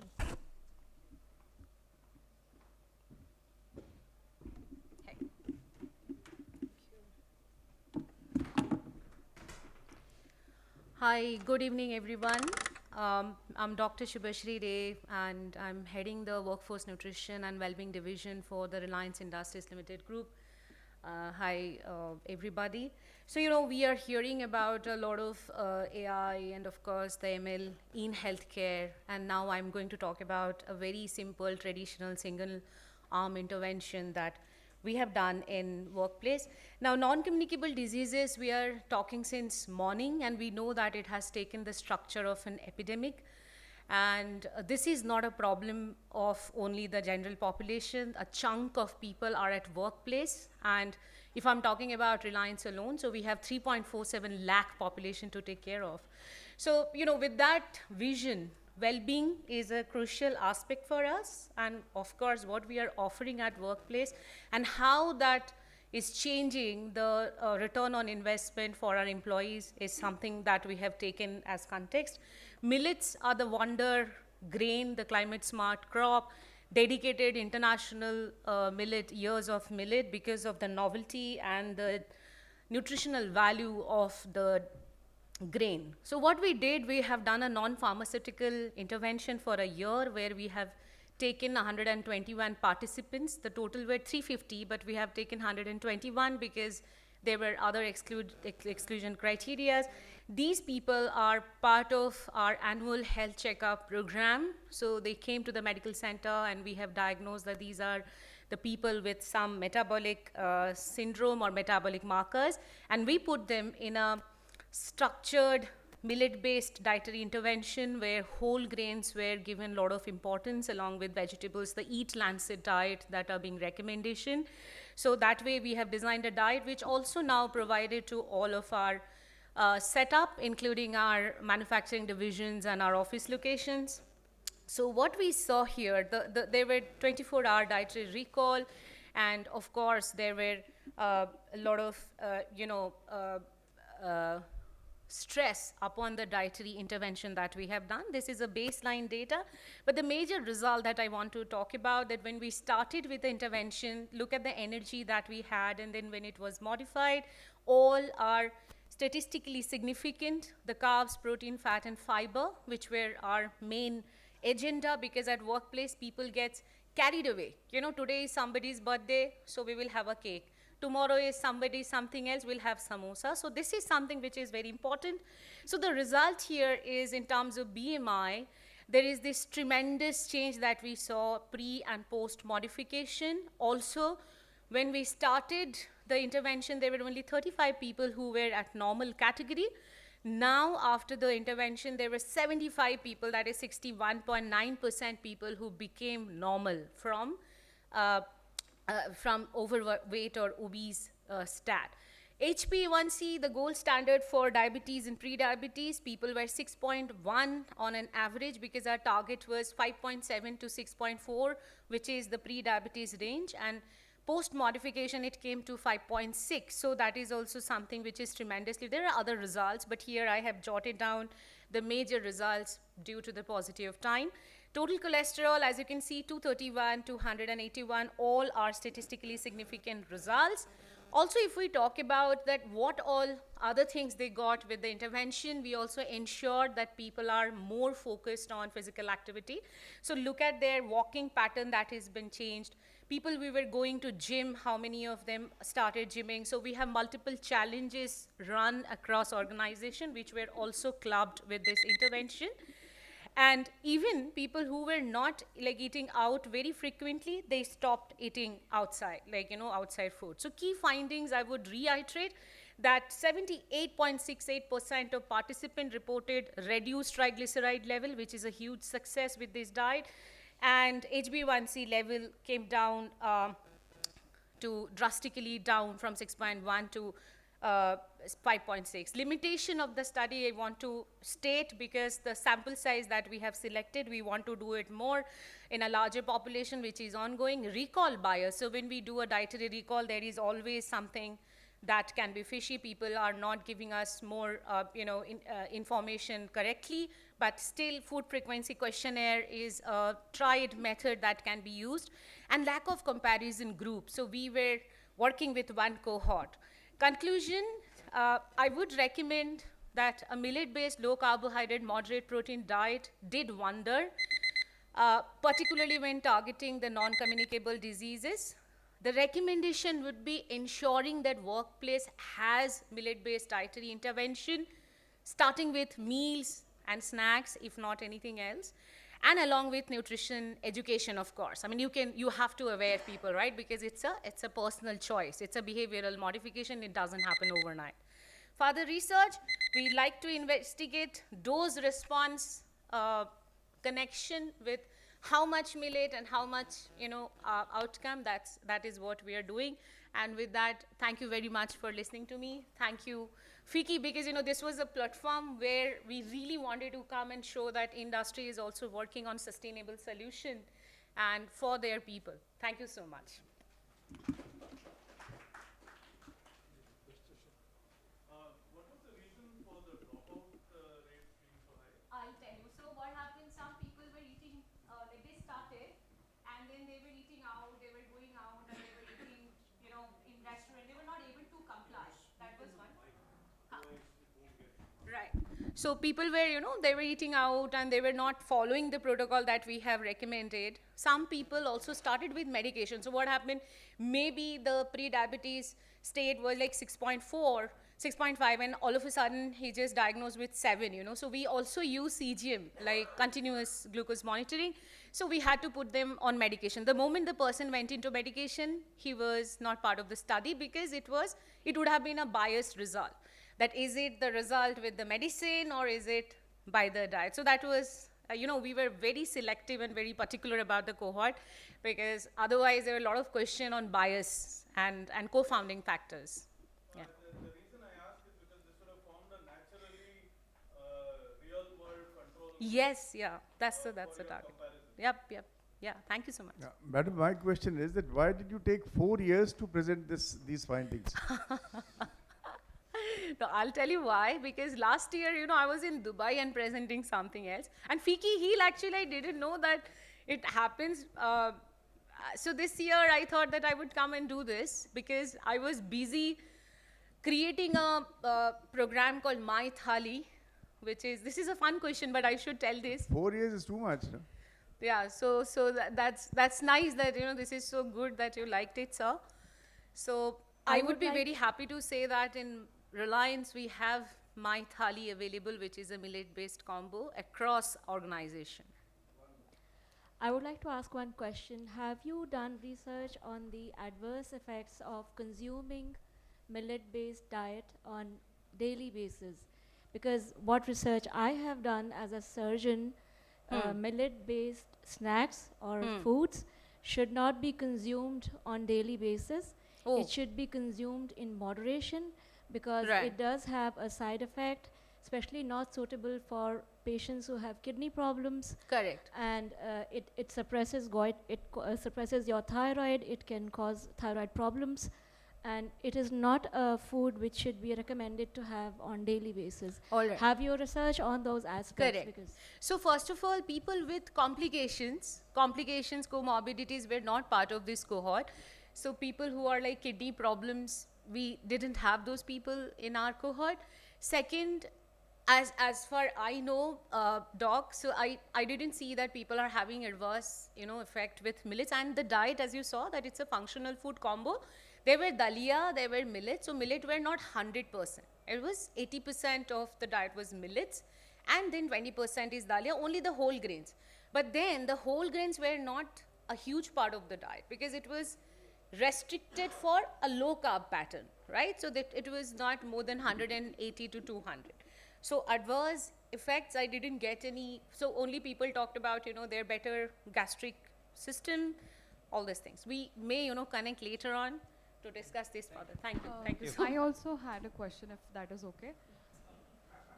Hi, good evening, everyone. I'm Dr. Subhashri Ray, and I'm heading the Workforce Nutrition and Wellbeing Division for the Reliance Industries Limited Group. Hi, everybody. So, we are hearing about a lot of AI and, of course, the ML in healthcare. And now I'm going to talk about a very simple, traditional single-arm intervention that we have done in workplace. Now, non-communicable diseases, we are talking since morning, and we know that it has taken the structure of an epidemic. And this is not a problem of only the general population. A chunk of people are at workplace. And if I'm talking about Reliance alone, so we have 3.47 lakh population to take care of. So, with that vision, well-being is a crucial aspect for us, and of course what we are offering at workplace and how that is changing the return on investment for our employees is something that we have taken as context. Millets are the wonder grain, the climate smart crop, dedicated international millet, years of millet, because of the novelty and the nutritional value of the grain. So what we did, we have done a non-pharmaceutical intervention for a year where we have taken 121 participants. The total were 350, but we have taken 121 because there were other exclusion criteria. These people are part of our annual health checkup program. So they came to the medical center and we have diagnosed that these are the people with some metabolic syndrome or metabolic markers, and we put them in a structured millet-based dietary intervention where whole grains were given a lot of importance along with vegetables, the Eat Lancet diet that are being recommendation. So that way we have designed a diet which also now provided to all of our setup, including our manufacturing divisions and our office locations. So what we saw here, there were 24-hour dietary recall, and of course there were a lot of, stress upon the dietary intervention that we have done. This is a baseline data, but the major result that I want to talk about, that when we started with the intervention, look at the energy that we had, and then when it was modified, all are statistically significant, the carbs, protein, fat, and fiber, which were our main agenda, because at workplace people get carried away. Today is somebody's birthday, so we will have a cake. Tomorrow is something else, we'll have samosa. So this is something which is very important. So the result here is, in terms of BMI, there is this tremendous change that we saw pre and post modification. Also, when we started the intervention, there were only 35 people who were at normal category. Now, after the intervention, there were 75 people, that is 61.9% people who became normal from overweight or obese stat. HbA1c, the gold standard for diabetes and pre-diabetes, people were 6.1 on an average, because our target was 5.7 to 6.4, which is the pre-diabetes range, and post-modification it came to 5.6. So that is also something which is tremendously. There are other results, but here I have jotted down the major results due to the paucity of time. Total cholesterol, as you can see, 231, 281, all are statistically significant results. Also, if we talk about that, what all other things they got with the intervention, we also ensured that people are more focused on physical activity. So look at their walking pattern that has been changed. People we were going to gym, how many of them started gymming? So we have multiple challenges run across organization, which were also clubbed with this intervention. And even people who were not like eating out very frequently, they stopped eating outside, like, outside food. So key findings, I would reiterate that 78.68% of participants reported reduced triglyceride level, which is a huge success with this diet. And HbA1c level came down to drastically down from 6.1 to 5.6. Limitation of the study I want to state, because the sample size that we have selected, we want to do it more in a larger population, which is ongoing. Recall bias. So when we do a dietary recall, there is always something that can be fishy. People are not giving us more, information correctly, but still food frequency questionnaire is a tried method that can be used. And lack of comparison group. So we were working with one cohort. Conclusion, I would recommend that a millet-based low carbohydrate, moderate protein diet did wonder, particularly when targeting the non-communicable diseases. The recommendation would be ensuring that workplace has millet-based dietary intervention, starting with meals and snacks, if not anything else, and along with nutrition education, of course. I mean, you have to aware people, right? Because it's a personal choice. It's a behavioral modification. It doesn't happen overnight. Further research, we like to investigate dose response connection with how much millet and how much, outcome. That is what we are doing. And with that, thank you very much for listening to me. Thank you, FICCI, because this was a platform where we really wanted to come and show that industry is also working on sustainable solution and for their people. Thank you so much. I'll tell you. So what happened, some people were eating, they started, and then they were eating out, they were going out, and they were eating, in restaurant. They were not able to comply. That was one. Right. So people were, they were eating out and they were not following the protocol that we have recommended. Some people also started with medication. So what happened, maybe the pre-diabetes state was like 6.4, 6.5, and all of a sudden he just diagnosed with 7, So we also use CGM, like continuous glucose monitoring. So we had to put them on medication. The moment the person went into medication, he was not part of the study, because it would have been a biased result. That is it the result with the medicine, or is it by the diet? So that was, we were very selective and very particular about the cohort, because otherwise there were a lot of questions on bias and co-founding factors. Yeah. The reason I ask is because this would have formed a naturally real-world control. Yes, yeah, that's the target. Yep. Yeah, thank you so much. Yeah, Madam, my question is that why did you take 4 years to present these findings? No, I'll tell you why. Because last year, I was in Dubai and presenting something else. And FICCI Heal, actually, I didn't know that it happens. So this year, I thought that I would come and do this, because I was busy creating a program called My Thali, this is a fun question, but I should tell this. 4 years is too much, no? Yeah, so that's nice that, this is so good that you liked it, sir. So I would be very happy to say that in Reliance, we have My Thali available, which is a millet-based combo across organization. I would like to ask one question. Have you done research on the adverse effects of consuming millet-based diet on daily basis? Because what research I have done as a surgeon, millet-based snacks or foods should not be consumed on daily basis. Oh. It should be consumed in moderation, because Right. it does have a side effect, especially not suitable for patients who have kidney problems. Correct. And it suppresses suppresses your thyroid. It can cause thyroid problems, and it is not a food which should be recommended to have on daily basis. All right. Have your research on those aspects? Correct. Because So first of all, people with complications, comorbidities were not part of this cohort. So people who are like kidney problems, we didn't have those people in our cohort. Second, as far I know, doc, so I didn't see that people are having adverse, effect with millets. And the diet, as you saw, that it's a functional food combo. There were dalia, there were millets. So millet were not 100%. It was 80% of the diet was millets, and then 20% is dalia, only the whole grains. But then the whole grains were not a huge part of the diet because it was restricted for a low carb pattern, right? So that it was not more than 180 to 200. So adverse effects, I didn't get any. So only people talked about, their better gastric system, all these things. We may, connect later on to discuss this further. Thank you. Thank you so much. I also had a question, if that is okay.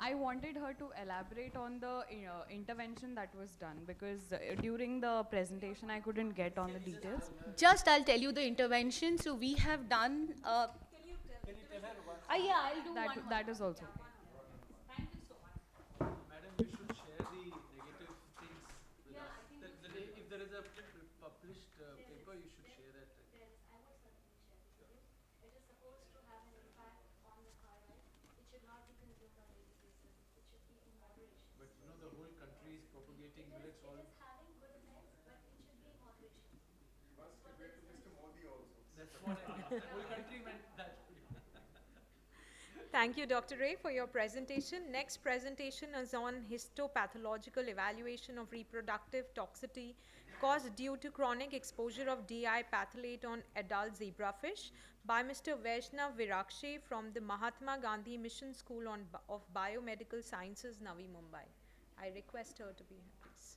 I wanted her to elaborate on the intervention that was done, because during the presentation I couldn't get on the details. Just I'll tell you the intervention. So we have done. Can you tell her what? Yeah, I'll do that. one. That is also. Thank you so much. Madam, you should share the negative things with us. If there is a published paper, you should share that. Yes, I would certainly share this with you. It is supposed to have an impact on the thyroid. It should not be consumed on daily basis. It should be in moderation. But the whole country is propagating millets all. It is having good effects, but it should be in moderation. Must give it to Mr. Modi also. That's what the whole country meant that. Thank you, Dr. Ray, for your presentation. Next presentation is on histopathological evaluation of reproductive toxicity caused due to chronic exposure of DI patholate on adult zebrafish by Mr. Vaishnav Virakshe from the Mahatma Gandhi Mission School of Biomedical Sciences, Navi Mumbai. I request her to be here, please.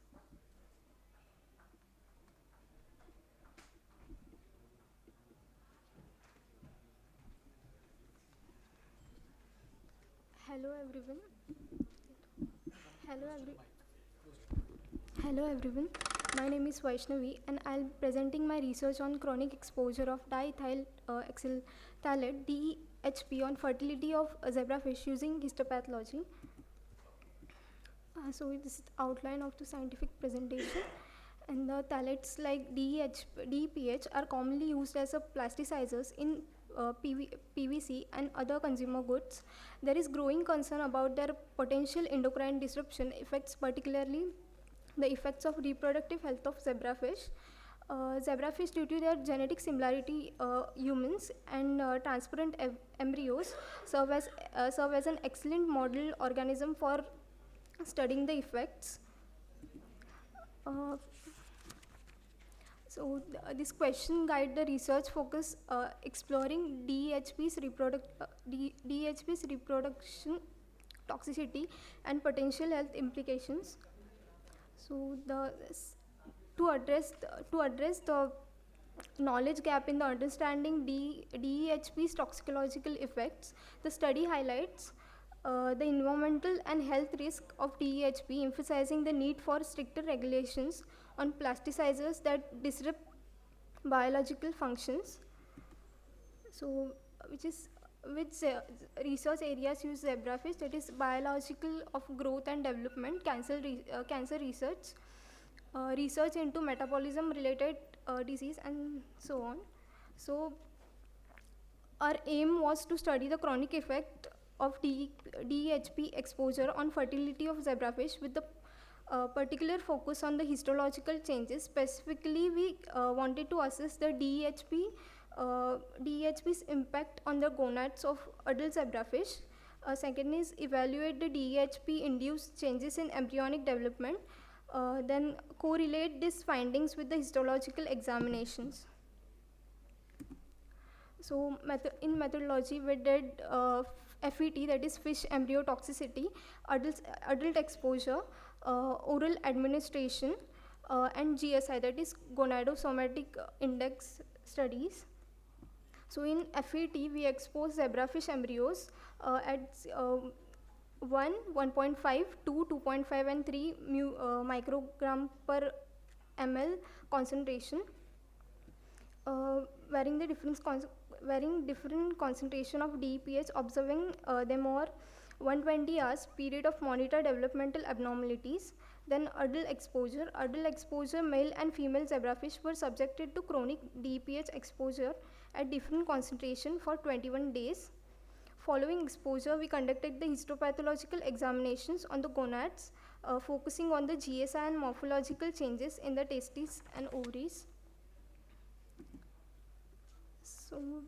Hello everyone. Hello everyone. My name is Vaishnavi and I'll be presenting my research on chronic exposure of diethyl xylphthalate DHP on fertility of zebrafish using histopathology. So this is the outline of the scientific presentation. And the phthalates like DPH are commonly used as a plasticizers in PVC and other consumer goods. There is growing concern about their potential endocrine disruption effects, particularly the effects of reproductive health of zebrafish. Zebrafish, due to their genetic similarity, humans and transparent embryos serve as an excellent model organism for studying the effects. So this question guide the research focus exploring DHP's reproduction toxicity and potential health implications. So to address the knowledge gap in the understanding DHP's toxicological effects, the study highlights the environmental and health risk of DHP, emphasizing the need for stricter regulations on plasticizers that disrupt biological functions. So, which research areas use zebrafish, that is biological of growth and development, cancer research, research into metabolism related disease, and so on. So, our aim was to study the chronic effect of DHP exposure on fertility of zebrafish with the particular focus on the histological changes. Specifically, we wanted to assess the DHP's impact on the gonads of adult zebrafish. Second is evaluate the DHP-induced changes in embryonic development. Then correlate these findings with the histological examinations. So in methodology, we did FET, that is fish embryo toxicity, adult exposure, oral administration, and GSI, that is gonadosomatic index studies. So in FET, we expose zebrafish embryos at 1, 1.5, 2, 2.5, and 3 microgram per ml concentration, varying different concentration of DPH, observing them over 120 hours period of monitor developmental abnormalities. Then adult exposure, male and female zebrafish were subjected to chronic DPH exposure at different concentration for 21 days. Following exposure, we conducted the histopathological examinations on the gonads, focusing on the GSI and morphological changes in the testes and ovaries. So,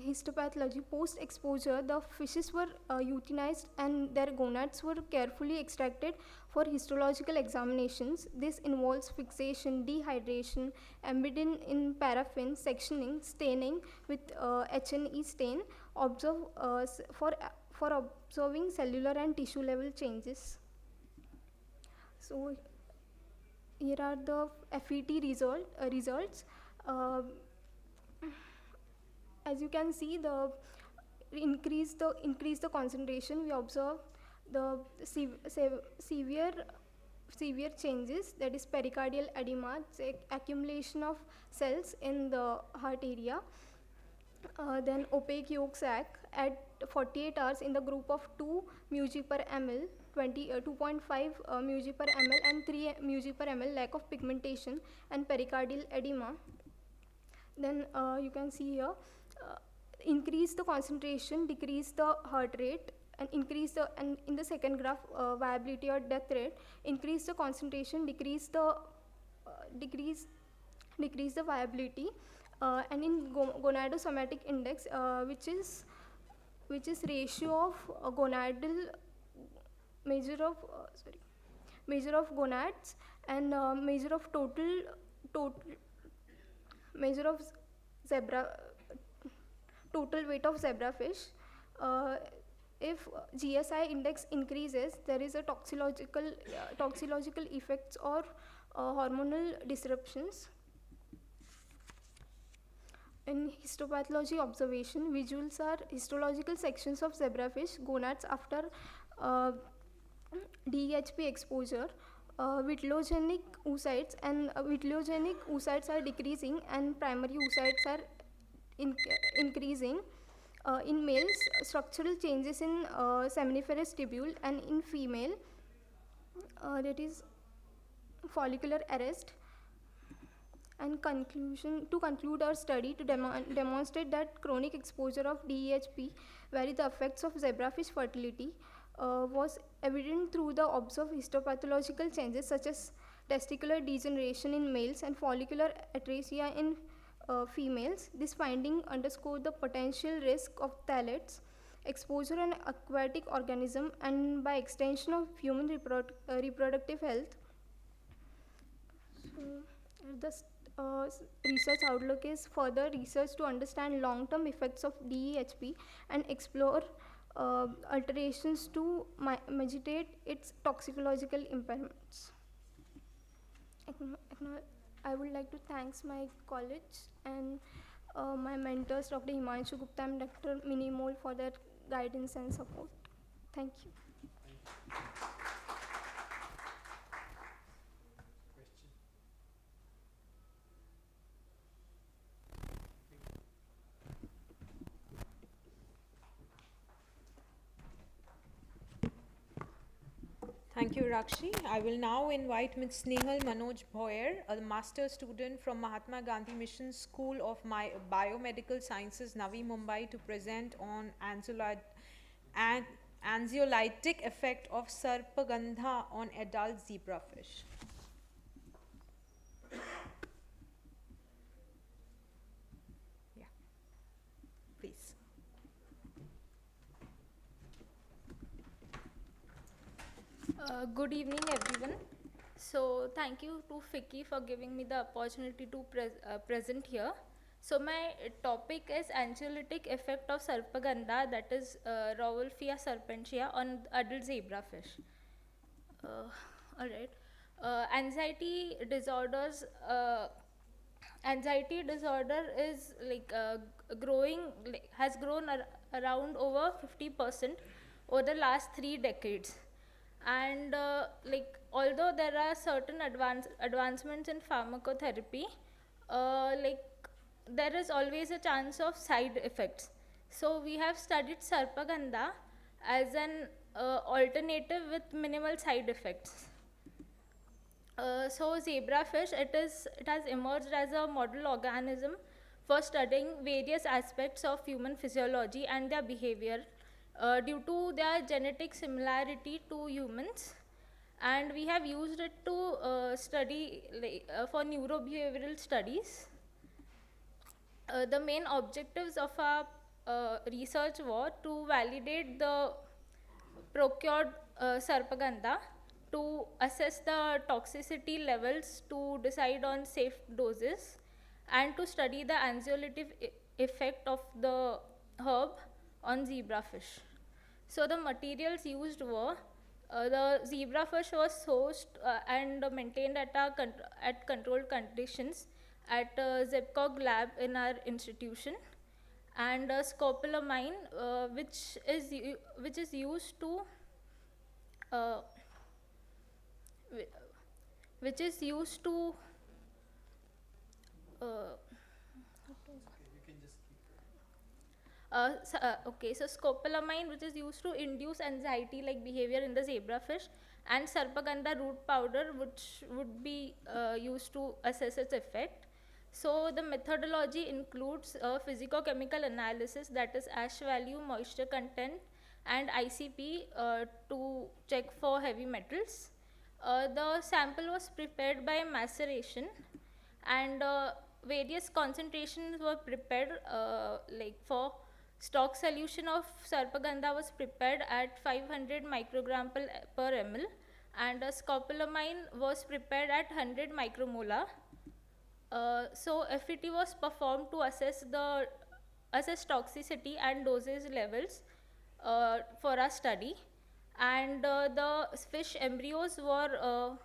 histopathology. Post exposure, the fishes were euthanized and their gonads were carefully extracted for histological examinations. This involves fixation, dehydration, embedding in paraffin, sectioning, staining with H&E stain, for observing cellular and tissue level changes. So here are the FET results. As you can see, the increase the concentration, we observe the severe changes, that is pericardial edema, accumulation of cells in the heart area. Then opaque yolk sac at 48 hours in the group of 2 μg per ml, 2.5 μg per ml and 3 μg per ml, lack of pigmentation and pericardial edema. Then you can see here, increase the concentration, decrease the heart rate, and and in the second graph, viability or death rate, increase the concentration, decrease the viability, and in gonadosomatic index, which is ratio of gonadal measure of gonads and measure of total weight of zebrafish. If GSI index increases, there is a toxicological effects or hormonal disruptions. In histopathology observation, visuals are histological sections of zebrafish gonads after DEHP exposure. Vitellogenic oocytes are decreasing and primary oocytes are increasing. In males, structural changes in seminiferous tubule, and in female, that is follicular arrest. And to conclude our study, to demonstrate that chronic exposure of DEHP vary the effects of zebrafish fertility, was evident through the observed histopathological changes such as testicular degeneration in males and follicular atresia in females. This finding underscored the potential risk of phthalates exposure on aquatic organism and by extension of human reproductive health. So, the research outlook is further research to understand long-term effects of DEHP and explore alterations to mitigate its toxicological impairments. I would like to thank my college and my mentors, Dr. Himanshu Gupta and Dr. Mini Mole, for their guidance and support. Thank you. Thank you, Rakshi. I will now invite Ms. Snehal Manoj Bhoyer, a master's student from Mahatma Gandhi Mission School of Biomedical Sciences, Navi Mumbai, to present on anxiolytic effect of Sarpagandha on adult zebrafish. Yeah, please. Good evening, everyone. So thank you to FICCI for giving me the opportunity to present here. So my topic is anxiolytic effect of Sarpagandha, that is Rauwolfia serpentia, on adult zebrafish. Alright. Anxiety disorder is like has grown around over 50% over the last 3 decades. And although there are certain advancements in pharmacotherapy, there is always a chance of side effects. So we have studied Sarpagandha as an alternative with minimal side effects. So zebrafish, it has emerged as a model organism for studying various aspects of human physiology and their behavior due to their genetic similarity to humans. And we have used it to study for neurobehavioral studies. The main objectives of our research were to validate the procured Sarpagandha, to assess the toxicity levels to decide on safe doses, and to study the anxiolytic effect of the herb on zebrafish. So the materials used were the zebrafish was sourced and maintained at controlled conditions at ZEPCOG lab in our institution, and scopolamine, which is used to which is used to so scopolamine, which is used to induce anxiety-like behavior in the zebrafish, and Sarpagandha root powder, which would be used to assess its effect. So the methodology includes physicochemical analysis, that is ash value, moisture content, and ICP to check for heavy metals. The sample was prepared by maceration, and various concentrations were prepared, like for stock solution of Sarpagandha was prepared at 500 microgram per ml, and scopolamine was prepared at 100 micromolar. So FET was performed to assess toxicity and dosage levels for our study, and the fish embryos were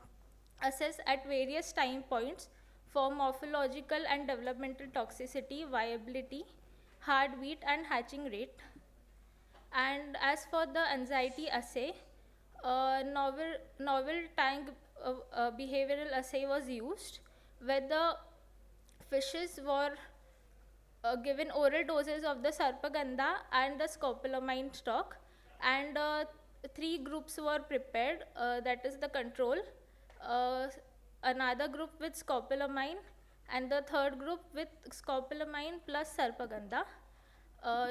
assessed at various time points for morphological and developmental toxicity, viability, heartbeat, and hatching rate. And as for the anxiety assay, novel tank behavioral assay was used, where the fishes were given oral doses of the Sarpagandha and the scopolamine stock, and 3 groups were prepared, that is the control, another group with scopolamine, and the third group with scopolamine plus Sarpagandha.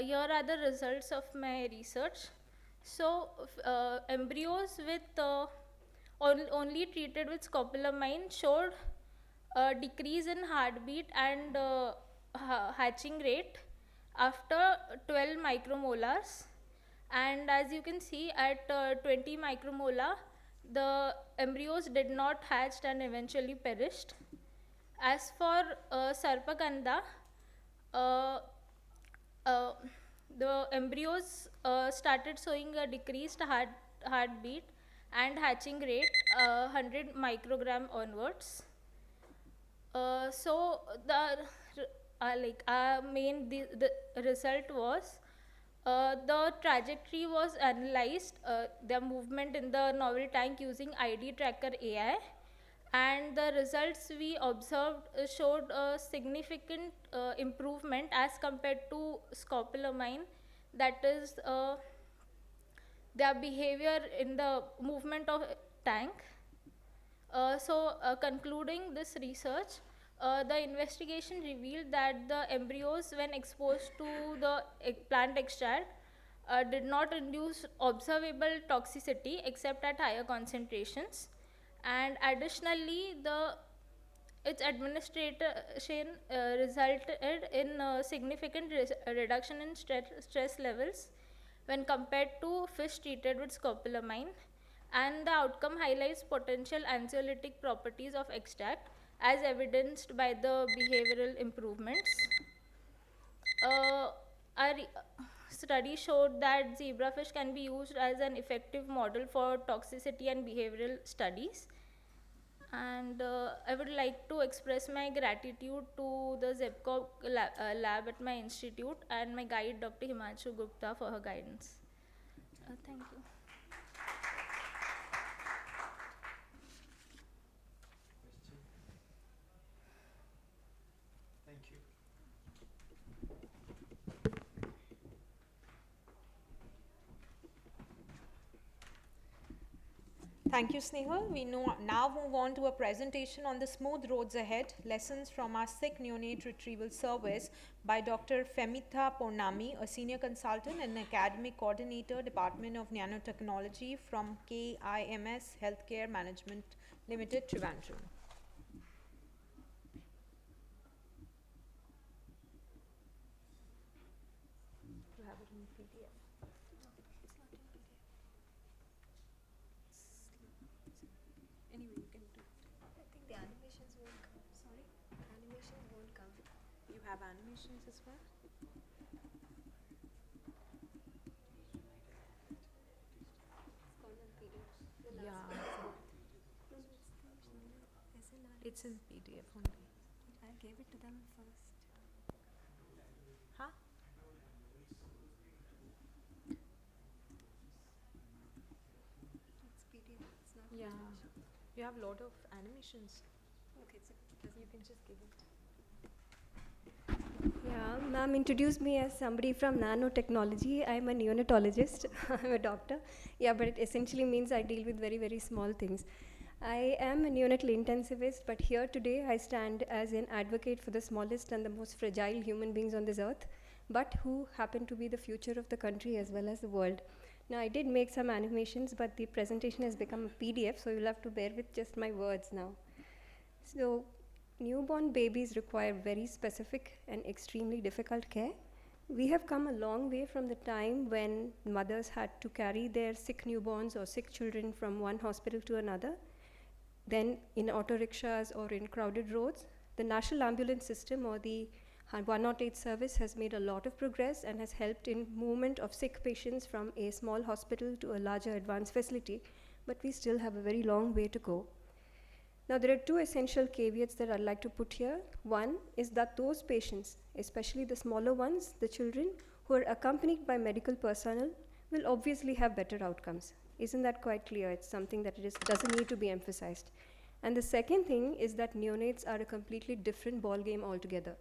Here are the results of my research. So embryos with only treated with scopolamine showed a decrease in heartbeat and hatching rate after 12 micromolars, and as you can see at 20 micromolar the embryos did not hatch and eventually perished. As for Sarpagandha, the embryos started showing a decreased heartbeat and hatching rate 100 microgram onwards. So the the result was the trajectory was analyzed, the movement in the novel tank using ID tracker AI, and the results we observed showed a significant improvement as compared to scopolamine, that is their behavior in the movement of tank. Concluding this research, the investigation revealed that the embryos, when exposed to the plant extract, did not induce observable toxicity except at higher concentrations, and additionally its administration resulted in significant reduction in stress levels when compared to fish treated with scopolamine, and the outcome highlights potential anxiolytic properties of extract as evidenced by the behavioral improvements. Our study showed that zebrafish can be used as an effective model for toxicity and behavioral studies. And I would like to express my gratitude to the ZEPCOG lab at my institute and my guide, Dr. Himanshu Gupta, for her guidance. Thank you. Thank you. Thank you, Snehal. We now move on to a presentation on the smooth roads ahead, lessons from our sick neonate retrieval service by Dr. Femitha Purnami, a senior consultant and academic coordinator, Department of Nanotechnology from KIMS Healthcare Management Limited, Trivandrum. You have it in PDF. Anyway, you can do it. I think the animations won't come. Sorry? Animations won't come. You have animations as well? It's called on PDF. The last Yeah. one is what? No, it's the SNR. It's in PDF only. I gave it to them first. Huh? It's PDF. It's not Yeah. animation. You have a lot of animations. Okay, so You can just give it. Yeah, ma'am introduced me as somebody from nanotechnology. I'm a neonatologist. I'm a doctor. Yeah, but it essentially means I deal with very, very small things. I am a neonatal intensivist, but here today I stand as an advocate for the smallest and the most fragile human beings on this earth, but who happen to be the future of the country as well as the world. Now, I did make some animations, but the presentation has become a PDF, so you'll have to bear with just my words now. So, newborn babies require very specific and extremely difficult care. We have come a long way from the time when mothers had to carry their sick newborns or sick children from one hospital to another. Then in auto rickshaws or in crowded roads, the National Ambulance System or the 108 service has made a lot of progress and has helped in movement of sick patients from a small hospital to a larger advanced facility, but we still have a very long way to go. Now, there are two essential caveats that I'd like to put here. One is that those patients, especially the smaller ones, the children, who are accompanied by medical personnel, will obviously have better outcomes. Isn't that quite clear? It's something that doesn't need to be emphasized. And the second thing is that neonates are a completely different ballgame altogether.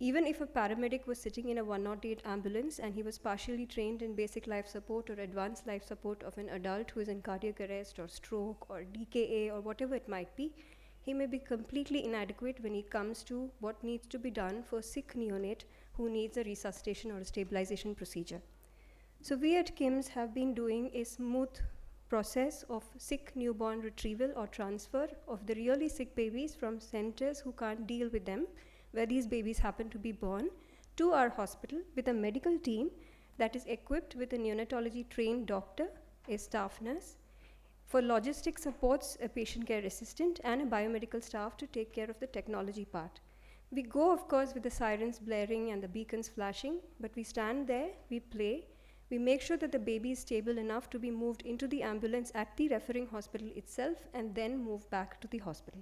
Even if a paramedic was sitting in a 108 ambulance and he was partially trained in basic life support or advanced life support of an adult who is in cardiac arrest or stroke or DKA or whatever it might be, he may be completely inadequate when it comes to what needs to be done for a sick neonate who needs a resuscitation or a stabilization procedure. So we at KIMS have been doing a smooth process of sick newborn retrieval or transfer of the really sick babies from centers who can't deal with them, where these babies happen to be born, to our hospital with a medical team that is equipped with a neonatology trained doctor, a staff nurse, for logistic supports, a patient care assistant, and a biomedical staff to take care of the technology part. We go, of course, with the sirens blaring and the beacons flashing, but we stand there, we play, we make sure that the baby is stable enough to be moved into the ambulance at the referring hospital itself and then move back to the hospital.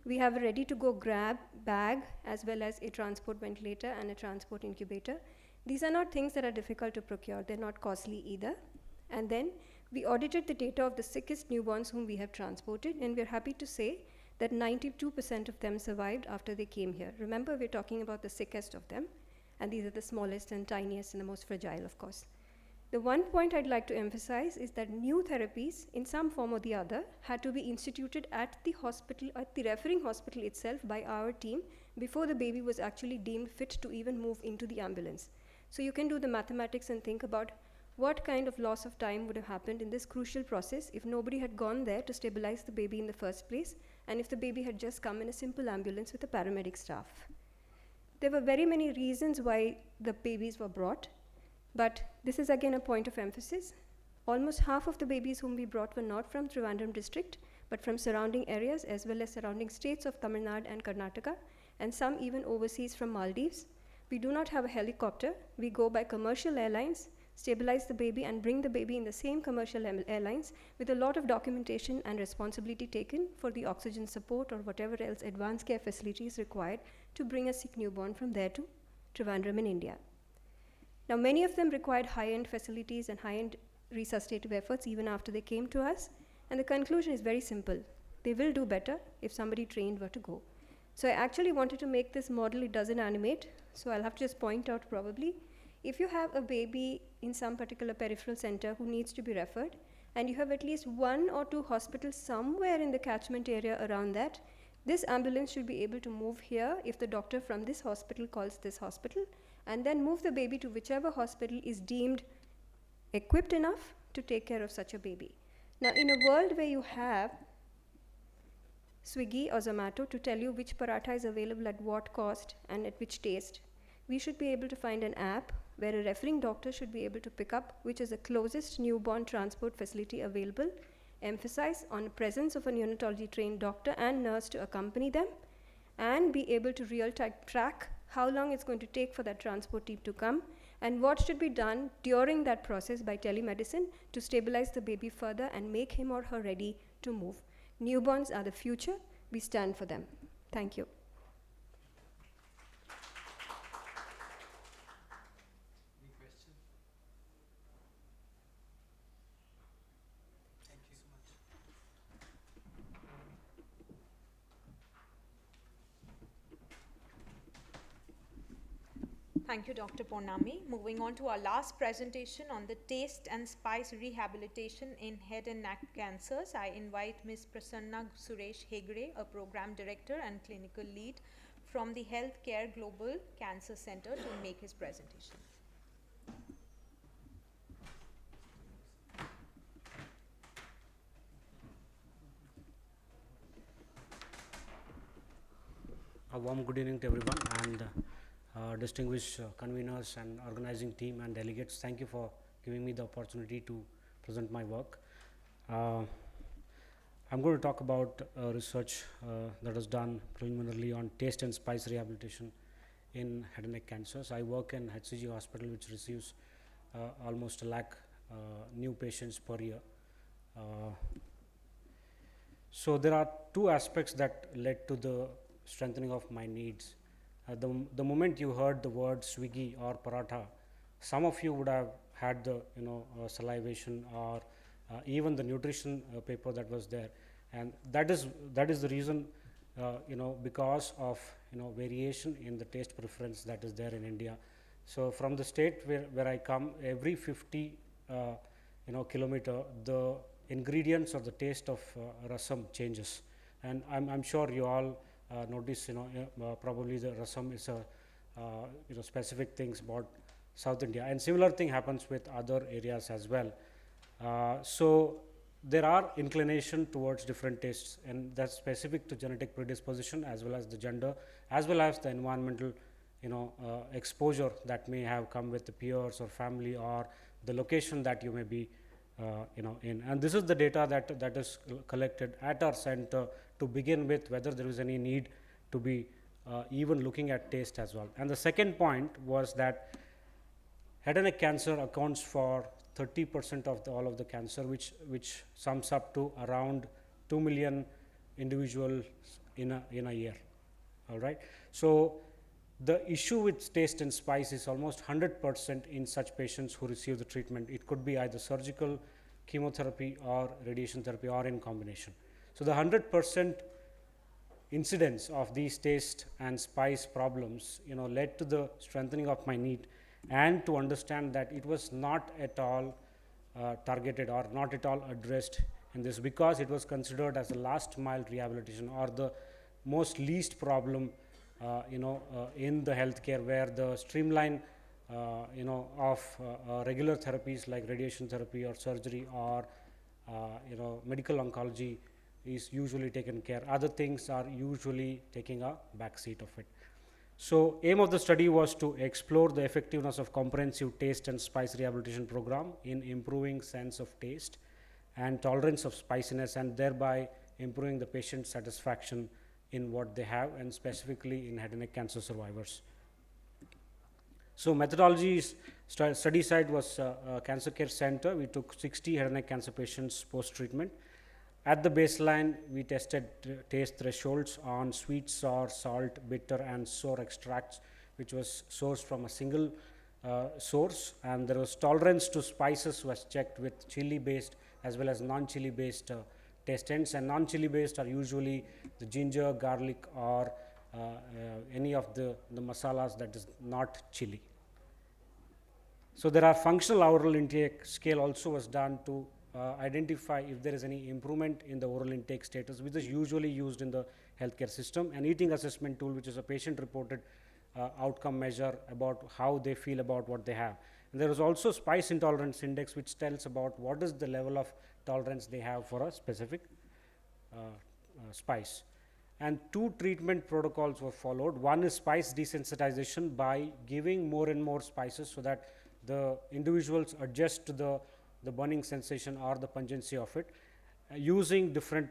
We have a ready-to-go grab bag as well as a transport ventilator and a transport incubator. These are not things that are difficult to procure. They're not costly either. And then we audited the data of the sickest newborns whom we have transported, and we're happy to say that 92% of them survived after they came here. Remember, we're talking about the sickest of them, and these are the smallest and tiniest and the most fragile, of course. The one point I'd like to emphasize is that new therapies, in some form or the other, had to be instituted at the hospital, at the referring hospital itself by our team before the baby was actually deemed fit to even move into the ambulance. So you can do the mathematics and think about what kind of loss of time would have happened in this crucial process if nobody had gone there to stabilize the baby in the first place, and if the baby had just come in a simple ambulance with a paramedic staff. There were very many reasons why the babies were brought. But this is again a point of emphasis. Almost half of the babies whom we brought were not from Trivandrum district, but from surrounding areas as well as surrounding states of Tamil Nadu and Karnataka, and some even overseas from Maldives. We do not have a helicopter. We go by commercial airlines, stabilize the baby and bring the baby in the same commercial airlines with a lot of documentation and responsibility taken for the oxygen support or whatever else advanced care facilities required to bring a sick newborn from there to Trivandrum in India. Now, many of them required high-end facilities and high-end resuscitative efforts even after they came to us. And the conclusion is very simple. They will do better if somebody trained were to go. So I actually wanted to make this model. It doesn't animate, so I'll have to just point out probably. If you have a baby in some particular peripheral center who needs to be referred, and you have at least 1 or 2 hospitals somewhere in the catchment area around that, this ambulance should be able to move here if the doctor from this hospital calls this hospital, and then move the baby to whichever hospital is deemed equipped enough to take care of such a baby. Now, in a world where you have Swiggy or Zomato to tell you which paratha is available at what cost and at which taste, we should be able to find an app where a referring doctor should be able to pick up which is the closest newborn transport facility available, emphasize on the presence of a neonatology trained doctor and nurse to accompany them, and be able to real-time track how long it's going to take for that transport team to come, and what should be done during that process by telemedicine to stabilize the baby further and make him or her ready to move. Newborns are the future. We stand for them. Thank you. Thank you, Dr. Purnami. Moving on to our last presentation on the taste and spice rehabilitation in head and neck cancers, I invite Ms. Prasanna Suresh Hegde, a program director and clinical lead from the Healthcare Global Cancer Center, to make his presentation. A warm good evening to everyone, and distinguished conveners and organizing team and delegates. Thank you for giving me the opportunity to present my work. I'm going to talk about research that was done preliminarily on taste and spice rehabilitation in head and neck cancers. I work in HCG hospital, which receives almost 1 lakh new patients per year. So there are 2 aspects that led to the strengthening of my needs. The moment you heard the word Swiggy or paratha, some of you would have had the salivation or even the nutrition paper that was there, and that is the reason, because of variation in the taste preference that is there in India. So from the state where I come, every 50 kilometer, the ingredients or the taste of rasam changes, and I'm sure you all notice, probably the rasam is a specific things about South India, and similar thing happens with other areas as well. So there are inclination towards different tastes, and that's specific to genetic predisposition as well as the gender, as well as the environmental exposure that may have come with the peers or family or the location that you may be in. And this is the data that is collected at our center to begin with, whether there is any need to be even looking at taste as well. And the second point was that head and neck cancer accounts for 30% of all of the cancer, which sums up to around 2 million individuals in a year. All right. So the issue with taste and spice is almost 100% in such patients who receive the treatment. It could be either surgical, chemotherapy, or radiation therapy, or in combination. So the 100% incidence of these taste and spice problems, led to the strengthening of my need, and to understand that it was not at all targeted or not at all addressed in this, because it was considered as a last mile rehabilitation or the most least problem in the healthcare, where the streamline of regular therapies like radiation therapy or surgery or medical oncology is usually taken care. Other things are usually taking a back seat of it. So aim of the study was to explore the effectiveness of comprehensive taste and spice rehabilitation program in improving sense of taste and tolerance of spiciness, and thereby improving the patient satisfaction in what they have, and specifically in head and neck cancer survivors. So methodology study site was Cancer Care Center. We took 60 head and neck cancer patients post-treatment. At the baseline, we tested taste thresholds on sweet, sour, salt, bitter, and sour extracts, which was sourced from a single source, and there was tolerance to spices was checked with chili-based as well as non-chili-based taste ends, and non-chili based are usually the ginger, garlic, or any of the masalas that is not chili. So there are functional oral intake scale also was done to identify if there is any improvement in the oral intake status, which is usually used in the healthcare system, and eating assessment tool, which is a patient reported outcome measure about how they feel about what they have. And there is also spice intolerance index, which tells about what is the level of tolerance they have for a specific spice. And 2 treatment protocols were followed. One is spice desensitization by giving more and more spices so that the individuals adjust to the burning sensation or the pungency of it, using different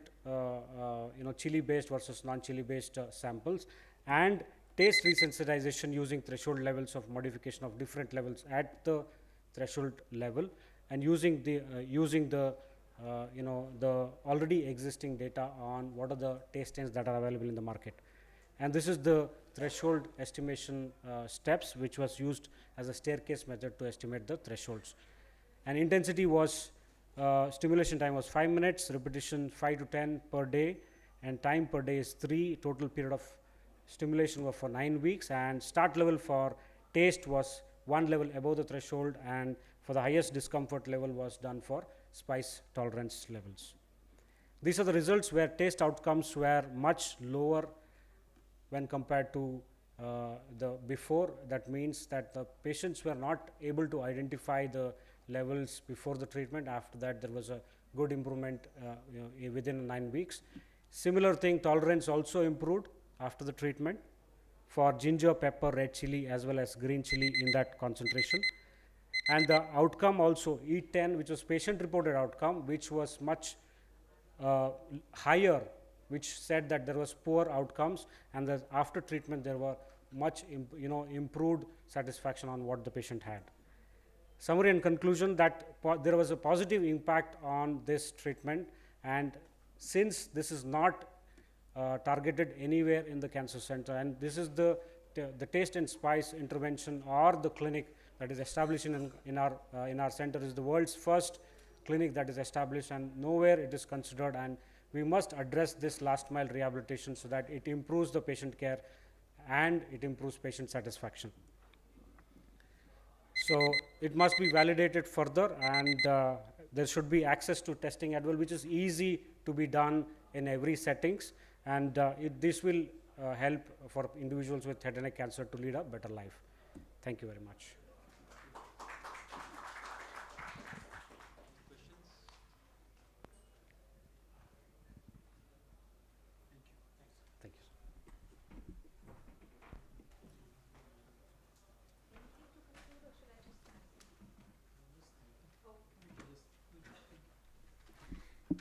chili based versus non-chili based samples, and taste resensitization using threshold levels of modification of different levels at the threshold level, and using the the already existing data on what are the taste stains that are available in the market. And this is the threshold estimation steps, which was used as a staircase method to estimate the thresholds. And intensity was, stimulation time was 5 minutes, repetition 5 to 10 per day, and time per day is 3. Total period of stimulation was for 9 weeks, and start level for taste was 1 level above the threshold, and for the highest discomfort level was done for spice tolerance levels. These are the results where taste outcomes were much lower when compared to the before. That means that the patients were not able to identify the levels before the treatment. After that, there was a good improvement within 9 weeks. Similar thing, tolerance also improved after the treatment for ginger, pepper, red chili as well as green chili in that concentration. And the outcome also, E10, which was patient reported outcome, which was much higher, which said that there was poor outcomes, and that after treatment there were much improved satisfaction on what the patient had. Summary and conclusion, that there was a positive impact on this treatment, and since this is not targeted anywhere in the cancer center, and this is the taste and spice intervention or the clinic that is established in our center, is the world's first clinic that is established, and nowhere it is considered, and we must address this last mile rehabilitation so that it improves the patient care and it improves patient satisfaction. So it must be validated further, and there should be access to testing as well, which is easy to be done in every settings, and this will help for individuals with head and neck cancer to lead a better life. Thank you very much.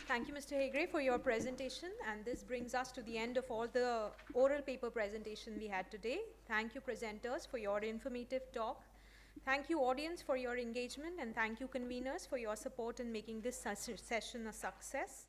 Thank you, Mr. Hegre, for your presentation, and this brings us to the end of all the oral paper presentation we had today. Thank you, presenters, for your informative talk. Thank you, audience, for your engagement, and thank you, conveners, for your support in making this session a success.